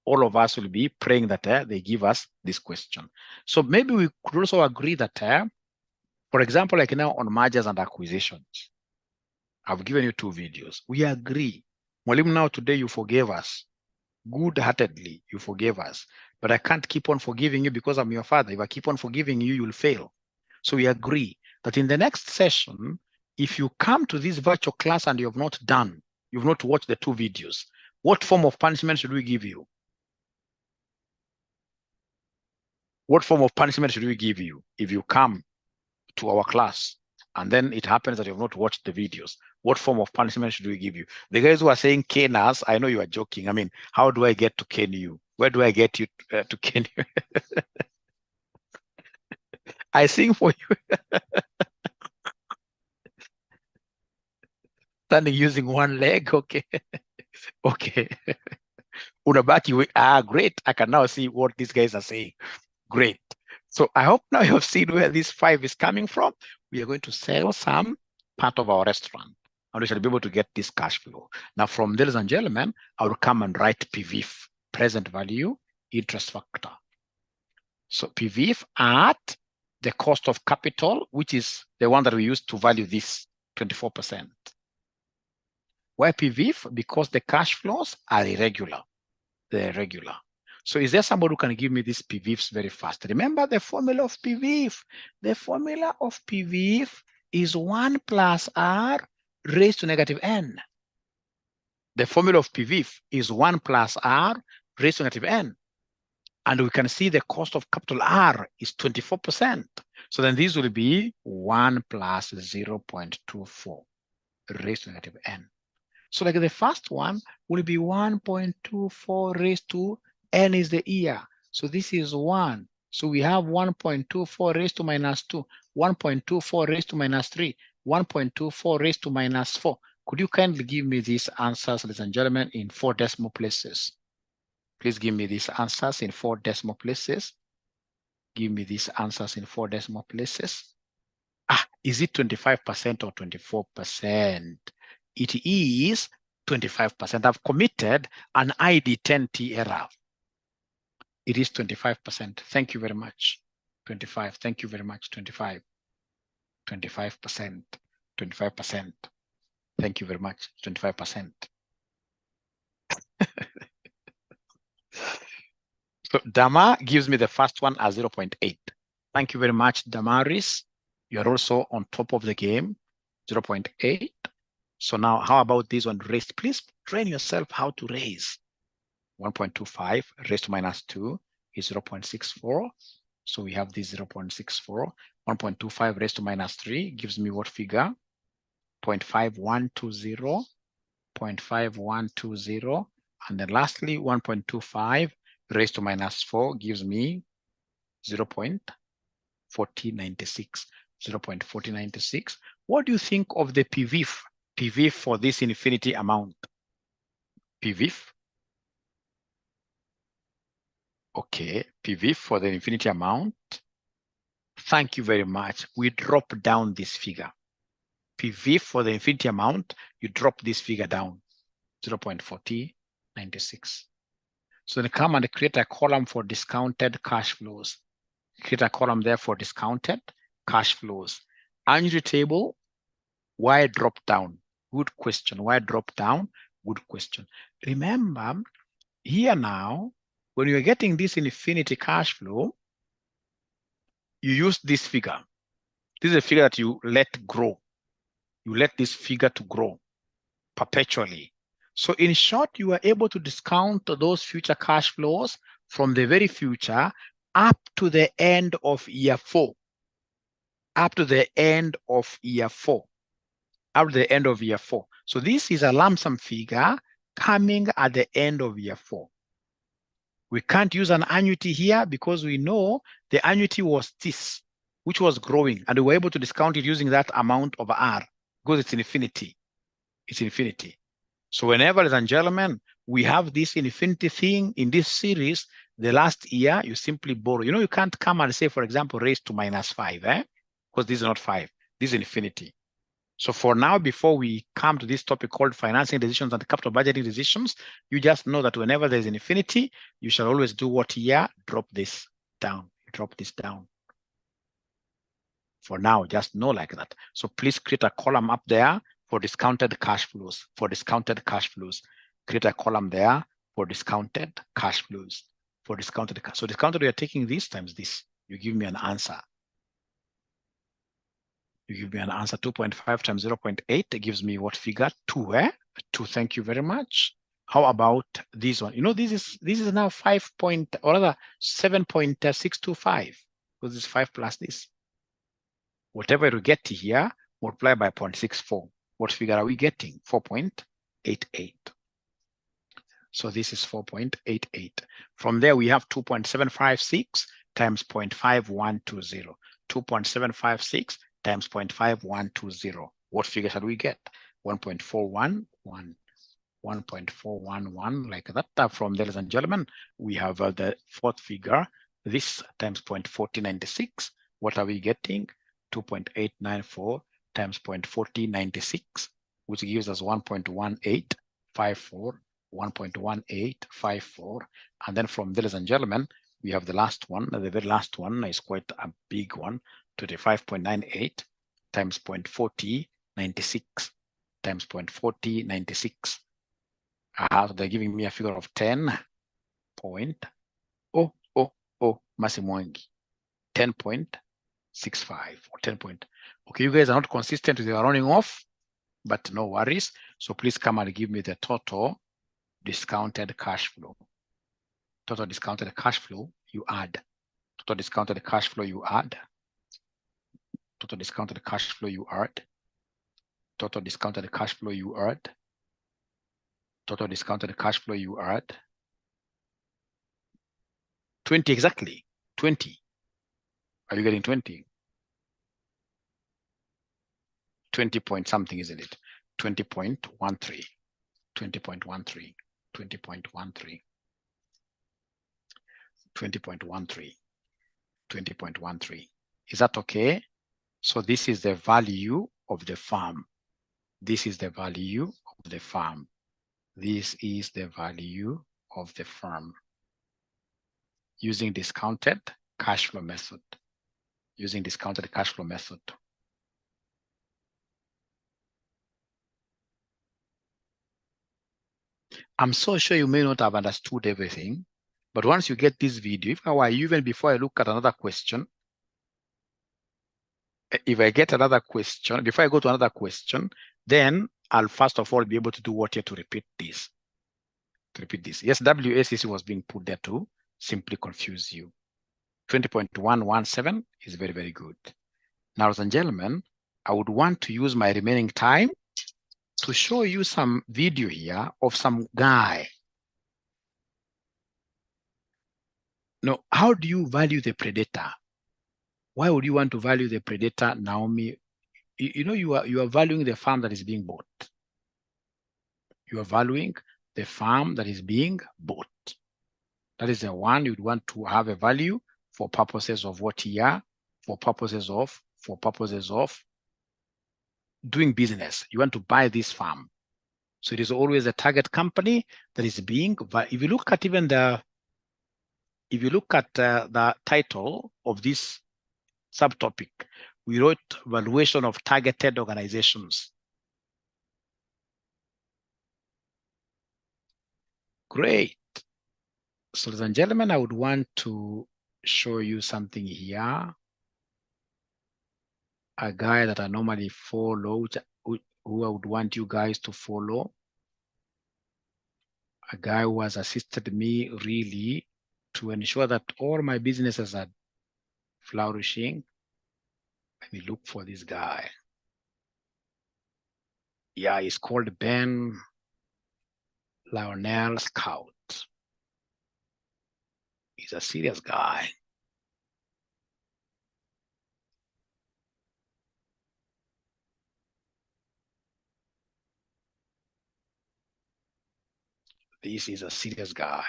all of us will be praying that they give us this question. So maybe we could also agree that, for example, like now on mergers and acquisitions, I've given you 2 videos. We agree. Mwalimu, now today you forgave us. Good-heartedly, you forgave us. But I can't keep on forgiving you because I'm your father. If I keep on forgiving you, you'll fail. So we agree. that in the next session, if you come to this virtual class and you've not watched the 2 videos, what form of punishment should we give you? What form of punishment should we give you if you come to our class and then it happens that you have not watched the videos? What form of punishment should we give you? The guys who are saying cane us, I know you are joking. I mean, how do I get to cane you? Where do I get you to cane you? I sing for you. Standing using one leg, okay. Okay. Unabaki, great. I can now see what these guys are saying. Great. So I hope now you have seen where this 5 is coming from. We are going to sell some part of our restaurant, and we shall be able to get this cash flow. Now, from there, ladies and gentlemen, I will come and write PVIF, present value, interest factor. So PVIF at the cost of capital, which is the one that we use to value this 24%. Why PVIF? Because the cash flows are irregular. They're irregular. So is there somebody who can give me these PVIFs very fast? Remember the formula of PVIF. The formula of PVIF is 1 plus R raised to negative N. The formula of PVIF is 1 plus R raised to negative N. And we can see the cost of capital R is 24%. So then this will be 1 plus 0.24 raised to negative N. So like the first one will be 1.24 raised to N is the year. So this is 1. So we have 1.24 raised to minus 2, 1.24 raised to minus 3, 1.24 raised to minus 4. Could you kindly give me these answers, ladies and gentlemen, in 4 decimal places? Please give me these answers in 4 decimal places. Give me these answers in 4 decimal places. Is it 25% or 24%? It is 25%. I've committed an ID10T error. It is 25%. Thank you very much. 25. Thank you very much. 25. 25%. 25%. Thank you very much. 25%. So Dama gives me the first one as 0.8. Thank you very much, Damaris. You're also on top of the game. 0.8. So now, how about this one raised? Please train yourself how to raise. 1.25 raised to minus 2 is 0.64. So we have this 0.64. 1.25 raised to minus 3 gives me what figure? 0.5120. 0.5120. And then lastly, 1.25 raised to minus 4 gives me 0.4096. 0.4096. What do you think of the PVIF? PVIF for this infinity amount. PVIF. Okay, PVIF for the infinity amount. Thank you very much. We drop down this figure. PVIF for the infinity amount, you drop this figure down, 0.4096. So then come and create a column for discounted cash flows. Create a column there for discounted cash flows. Annuity table, why drop down? Good question. Why drop down? Good question. Remember, here now, when you're getting this infinity cash flow, you use this figure. This is a figure that you let grow. You let this figure to grow perpetually. So in short, you are able to discount those future cash flows from the very future up to the end of year 4. Up to the end of year 4. Up to the end of year 4. So this is a lump sum figure coming at the end of year 4. We can't use an annuity here because we know the annuity was this, which was growing, and we were able to discount it using that amount of R because it's infinity. It's infinity. So whenever, ladies and gentlemen, we have this infinity thing in this series, the last year, you simply borrow. You know, you can't come and say, for example, raise to minus 5, because this is not 5. This is infinity. So for now, before we come to this topic called financing decisions and capital budgeting decisions, you just know that whenever there's an infinity, you shall always do what here? Drop this down. Drop this down. For now, just know like that. So please create a column up there for discounted cash flows. For discounted cash flows, create a column there for discounted cash flows. For discounted cash. So discounted, we are taking this times this. You give me an answer. You give me an answer. 2.5 times 0.8 it gives me what figure? 2, eh? 2. Thank you very much. How about this one? You know, this is now 5 point, or rather 7.625, because it's 5 plus this. Whatever we get here, multiply by 0.64. What figure are we getting? 4.88. So this is 4.88. From there, we have 2.756 times 0.5120. 2.756 times 0.5120. What figure shall we get? 1.411. 1.411, like that. From there, ladies and gentlemen, we have the fourth figure. This times 0.4096. What are we getting? 2.894 times 0.4096, which gives us 1.1854. 1.1854. And then from there, ladies and gentlemen, we have the last one. The very last one is quite a big one. 25.98 times 0.4096 times 0.4096. So they're giving me a figure of 10 point, Masimwangi, 10.65 or 10 point. Okay, you guys are not consistent with your running off, but no worries. So please come and give me the total discounted cash flow. Total discounted cash flow, you add. Total discounted cash flow, you add. Total discounted cash flow, you add. Total discounted cash flow, you add. Total discounted cash flow, you add. 20 exactly. 20. Are you getting 20? 20 point something, isn't it? 20.13. 20.13. 20.13. 20.13. 20.13. Is that okay? So this is the value of the farm. This is the value of the farm. This is the value of the farm using discounted cash flow method. Using discounted cash flow method. I'm so sure you may not have understood everything, but once you get this video, if I were you, even before I look at another question, if I get another question, before I go to another question, then I'll first of all be able to do what here to repeat this. Yes, WACC was being put there to simply confuse you. 20.117 is very, very good. Now, ladies and gentlemen, I would want to use my remaining time to show you some video here of some guy. Now, how do you value the predator? Why would you want to value the predator, Naomi? You know, you are valuing the farm that is being bought. You are valuing the farm that is being bought. That is the one you'd want to have a value for purposes of what here, for purposes of doing business. You want to buy this farm. So it is always a target company that is being, if you look at even the title of this subtopic, we wrote valuation of targeted organizations. Great. So ladies and gentlemen, I would want to show you something here. A guy that I normally follow, who I would want you guys to follow. A guy who has assisted me really to ensure that all my businesses are flourishing. Let me look for this guy. Yeah, he's called Ben Lionel Scout. He's a serious guy. This is a serious guy.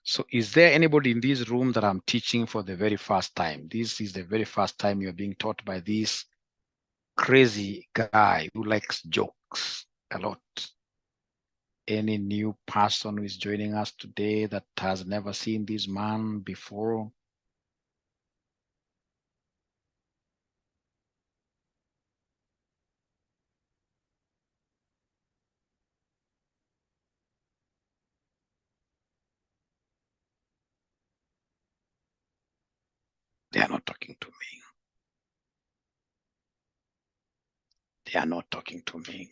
So is there anybody in this room that I'm teaching for the very first time? This is the very first time you're being taught by this crazy guy who likes jokes a lot. Any new person who is joining us today that has never seen this man before? They are not talking to me. They are not talking to me.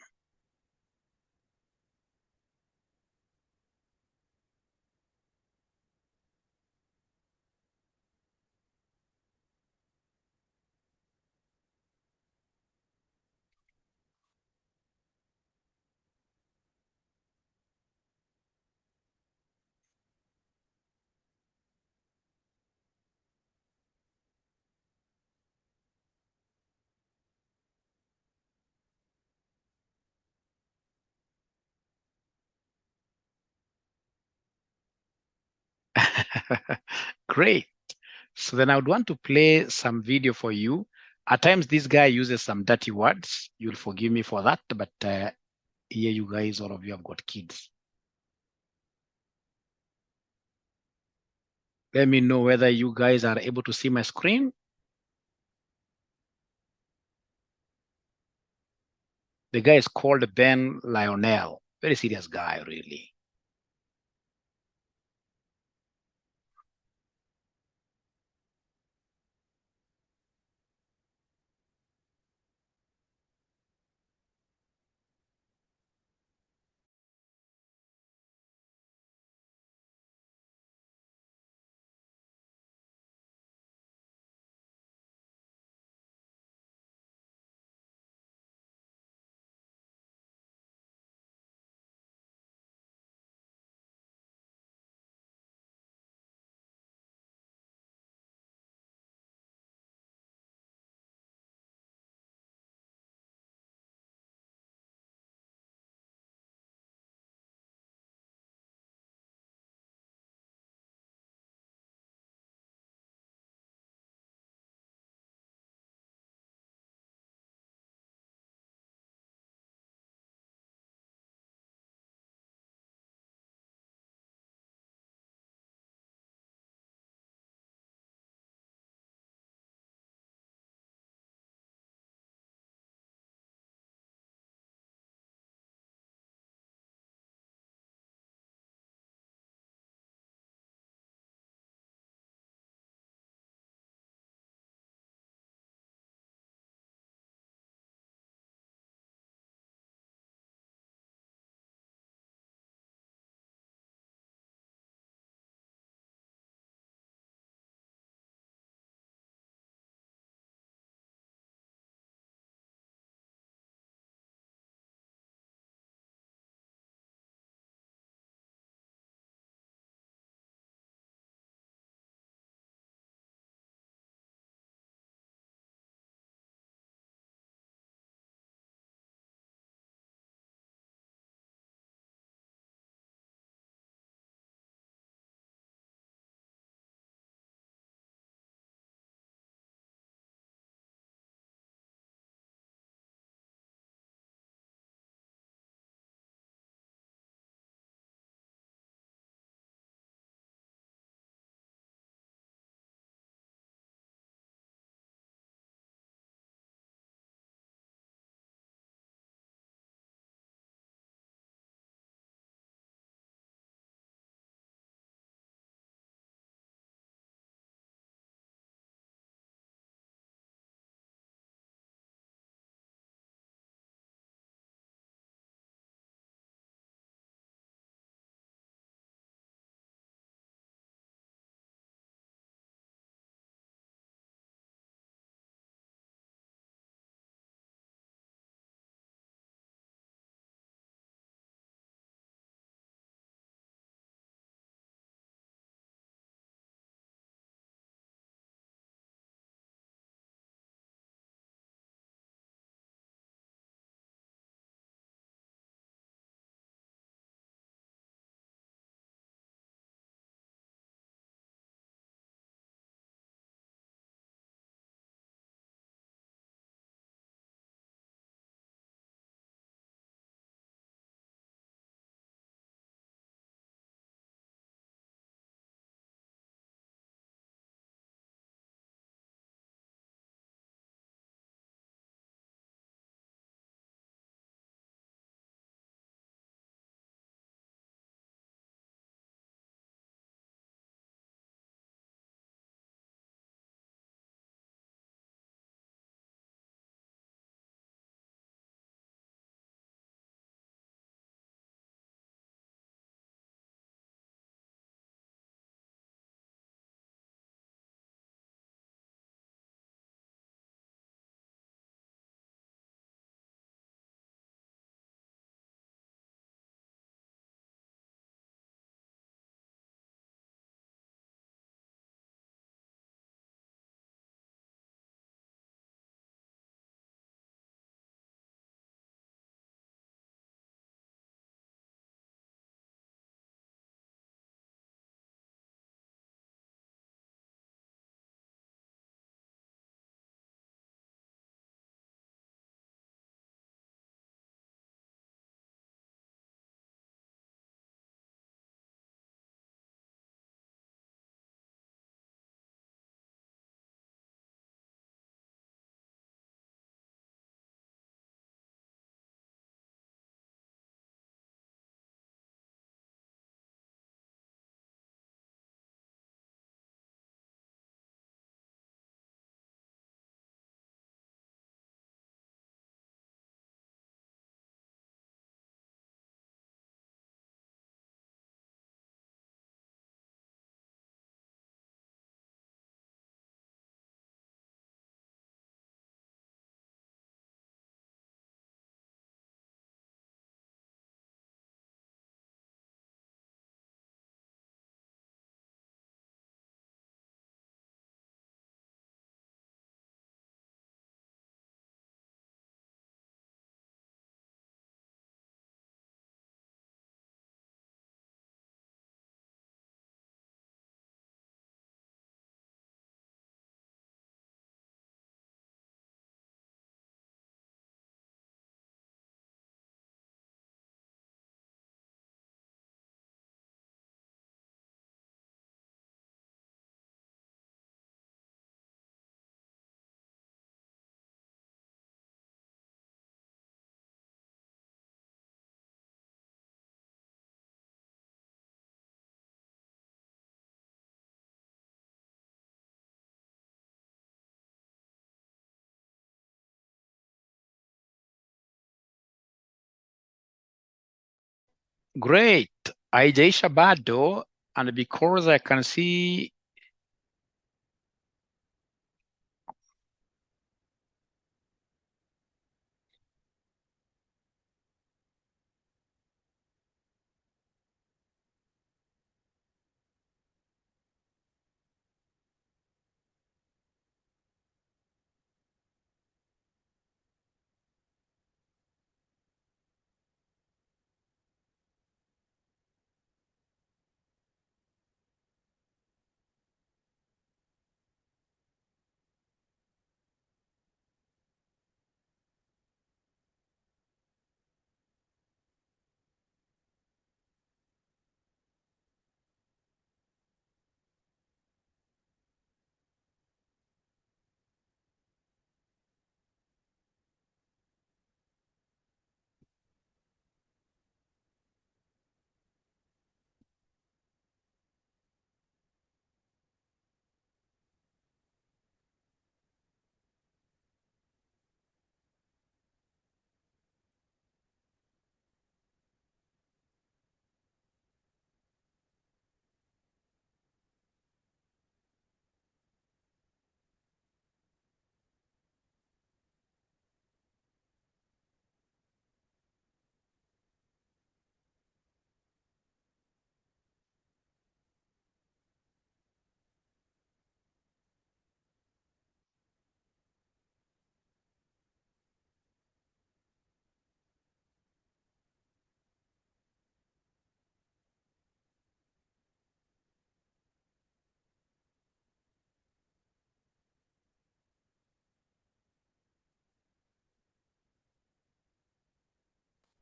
Great. So then I would want to play some video for you. At times, this guy uses some dirty words. You'll forgive me for that, but here you guys, all of you have got kids. Let me know whether you guys are able to see my screen. The guy is called Ben Lionel. Very serious guy, really. Great. Haijaisha bado, and because I can see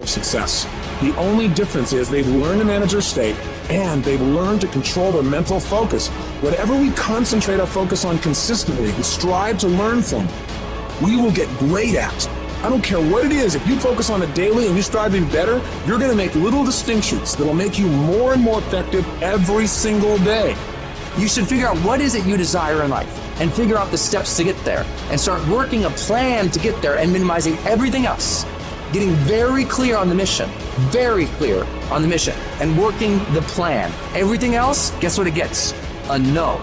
success. The only difference is they've learned to manage their state and they've learned to control their mental focus. Whatever we concentrate our focus on consistently and strive to learn from, we will get great at. I don't care what it is. If you focus on it daily and you strive to be better, you're going to make little distinctions that will make you more and more effective every single day. You should figure out what is it you desire in life and figure out the steps to get there and start working a plan to get there and minimizing everything else. Getting very clear on the mission, and working the plan. Everything else, guess what it gets? A no.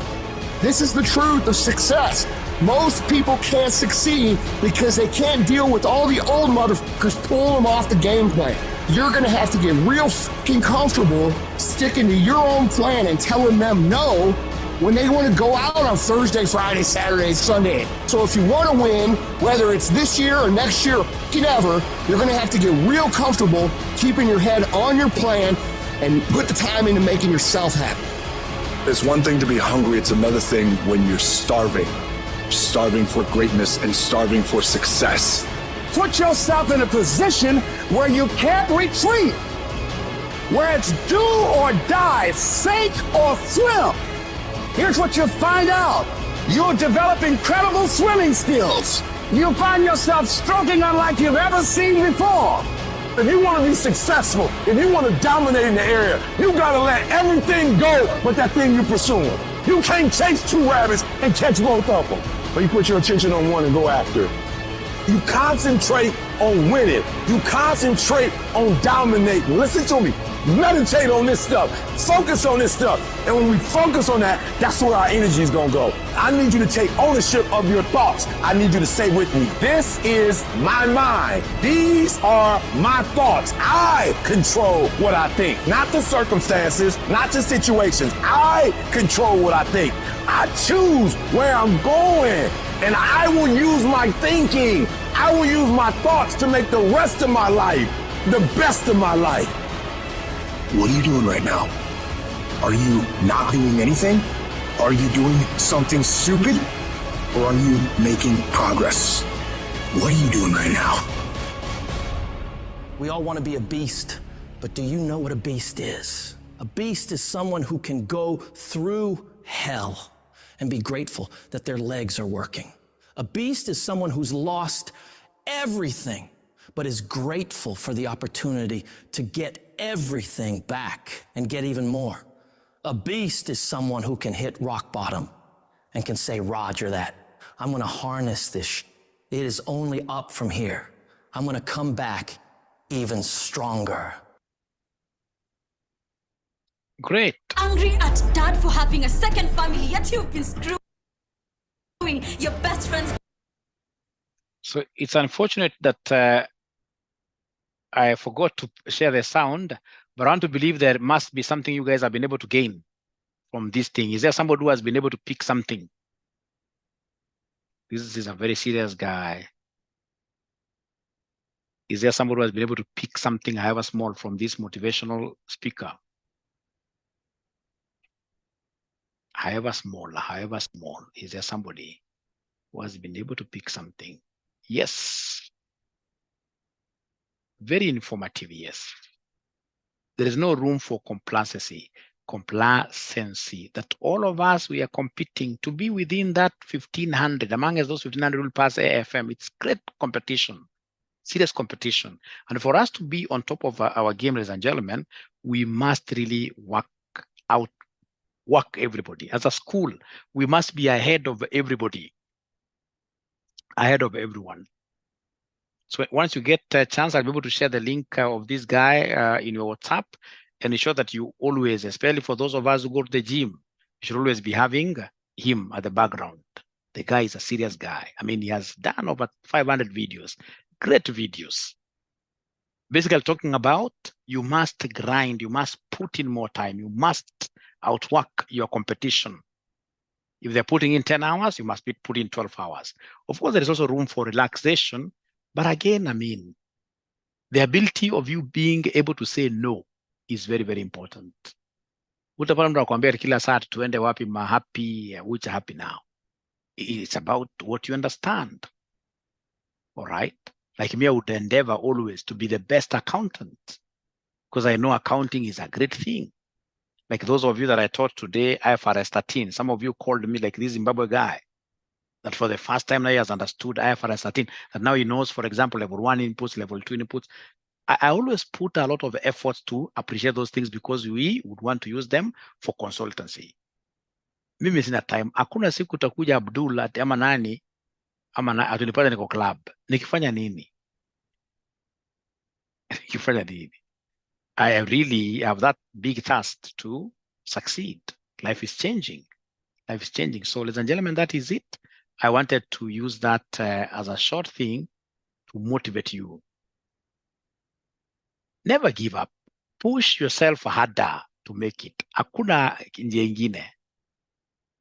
This is the truth of success. Most people can't succeed because they can't deal with all the old motherfuckers pulling them off the game plan. You're gonna have to get real fucking comfortable sticking to your own plan and telling them no when they want to go out on Thursday, Friday, Saturday, Sunday. So if you want to win, whether it's this year or next year or ever, you're going to have to get real comfortable keeping your head on your plan and put the time into making yourself happy. It's one thing to be hungry, it's another thing when you're starving. Starving for greatness and starving for success. Put yourself in a position where you can't retreat, where it's do or die, sink or swim. Here's what you'll find out. You'll develop incredible swimming skills. You'll find yourself stroking unlike you've ever seen before. If you want to be successful, if you want to dominate in the area, you got to let everything go but that thing you're pursuing. You can't chase two rabbits and catch both of them. But you put your attention on one and go after it. You concentrate on winning. You concentrate on dominating. Listen to me. Meditate on this stuff. Focus on this stuff. And when we focus on that, that's where our energy is going to go. I need you to take ownership of your thoughts. I need you to say with me, this is my mind. These are my thoughts. I control what I think. Not the circumstances, not the situations. I control what I think. I choose where I'm going. And I will use my thinking. I will use my thoughts to make the rest of my life the best of my life. What are you doing right now? Are you not doing anything? Are you doing something stupid? Or are you making progress? What are you doing right now? We all want to be a beast, but do you know what a beast is? A beast is someone who can go through hell and be grateful that their legs are working. A beast is someone who's lost everything, but is grateful for the opportunity to get everything back and get even more. A beast is someone who can hit rock bottom and can say, Roger that. I'm gonna harness this. It is only up from here. I'm gonna come back even stronger. Great. Angry at dad for having a second family, yet you've been screwing your best friends. So it's unfortunate that I forgot to share the sound, but I want to believe there must be something you guys have been able to gain from this thing. Is there somebody who has been able to pick something? This is a very serious guy. Is there somebody who has been able to pick something, however small, from this motivational speaker? However small, is there somebody who has been able to pick something? Yes. Very informative, yes. There is no room for complacency, that all of us, we are competing to be within that 1,500. Among us, those 1,500 will pass AFM. It's great competition, serious competition. And for us to be on top of our game, ladies and gentlemen, we must really work everybody. As a school, we must be ahead of everybody, ahead of everyone. So once you get a chance, I'll be able to share the link of this guy in your WhatsApp and ensure that you always, especially for those of us who go to the gym, you should always be having him at the background. The guy is a serious guy. I mean, he has done over 500 videos, great videos. Basically talking about you must grind, you must put in more time, you must outwork your competition. If they're putting in 10 hours, you must put in 12 hours. Of course, there is also room for relaxation. But again, I mean, the ability of you being able to say no is very, very important. Utapata mtu akwambia kila saa tuende wapi happy, which happy now. It's about what you understand. All right? Like me, I would endeavor always to be the best accountant because I know accounting is a great thing. Like those of you that I taught today, IFRS 13, some of you called me like this Zimbabwe guy that for the first time now he has understood IFRS 13, that now he knows, for example, level 1 inputs, level 2 inputs. I always put a lot of efforts to appreciate those things because we would want to use them for consultancy. Mimi sina time. Hakuna siku utakuja Abdul ama nani ama atunipata niko club. Nikifanya nini? Nikifanya nini? I really have that big task to succeed. Life is changing. Life is changing. So, ladies and gentlemen, that is it. I wanted to use that as a short thing to motivate you. Never give up. Push yourself harder to make it. Hakuna njia ingine.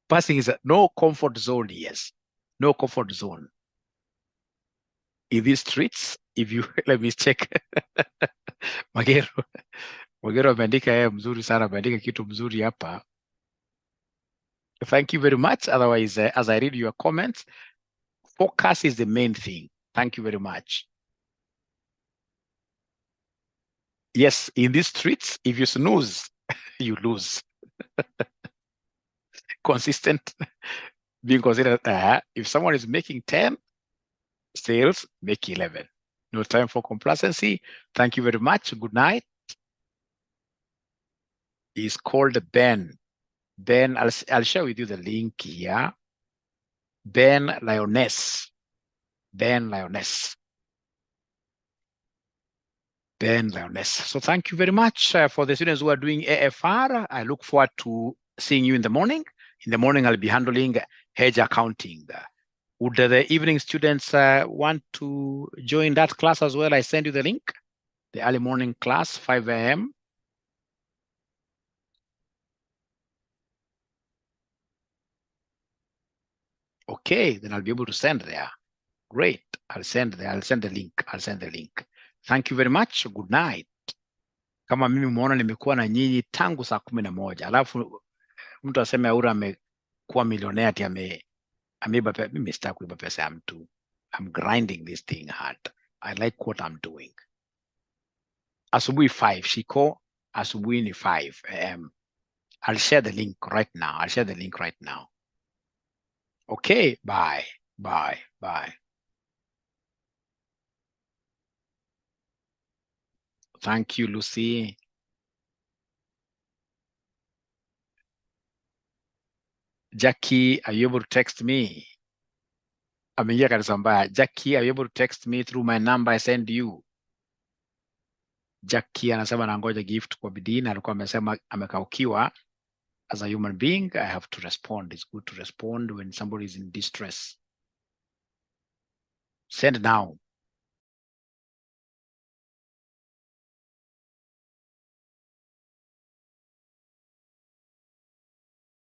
Passing is no comfort zone, yes. No comfort zone. In these streets, if you, let me check. Magero ameandika yeye mzuri sana, ameandika kitu mzuri hapa. Thank you very much. Otherwise, as I read your comments, focus is the main thing. Thank you very much. Yes, in these streets, if you snooze, you lose. Consistent, being considered, if someone is making 10 sales, make 11. No time for complacency. Thank you very much. Good night. He's called Ben. Ben, I'll share with you the link here. Ben Lioness. Ben Lioness. Ben Lioness. So thank you very much for the students who are doing AFR. I look forward to seeing you in the morning. In the morning, I'll be handling hedge accounting. Would the evening students want to join that class as well? I send you the link. The early morning class, 5 a.m. Okay, then I'll be able to send there. Great. I'll send the link. Thank you very much. Good night. Kama mimi muona nimekuwa na nyinyi tangu saa 11. Alafu mtu aseme Aura amekuwa milionea ati ameiba pesa. Mimi sitaki kuiba pesa ya mtu. I'm grinding this thing hard. I like what I'm doing. Asubuhi 5. Shiko, asubuhi ni 5 a.m. I'll share the link right now. Okay, bye. Thank you, Lucy. Jackie, are you able to text me? Jackie, are you able to text me through my number I send you? Jackie anasema nangoja gift kwa bidii na alikuwa amesema amekaukiwa. As a human being, I have to respond. It's good to respond when somebody is in distress. Send now.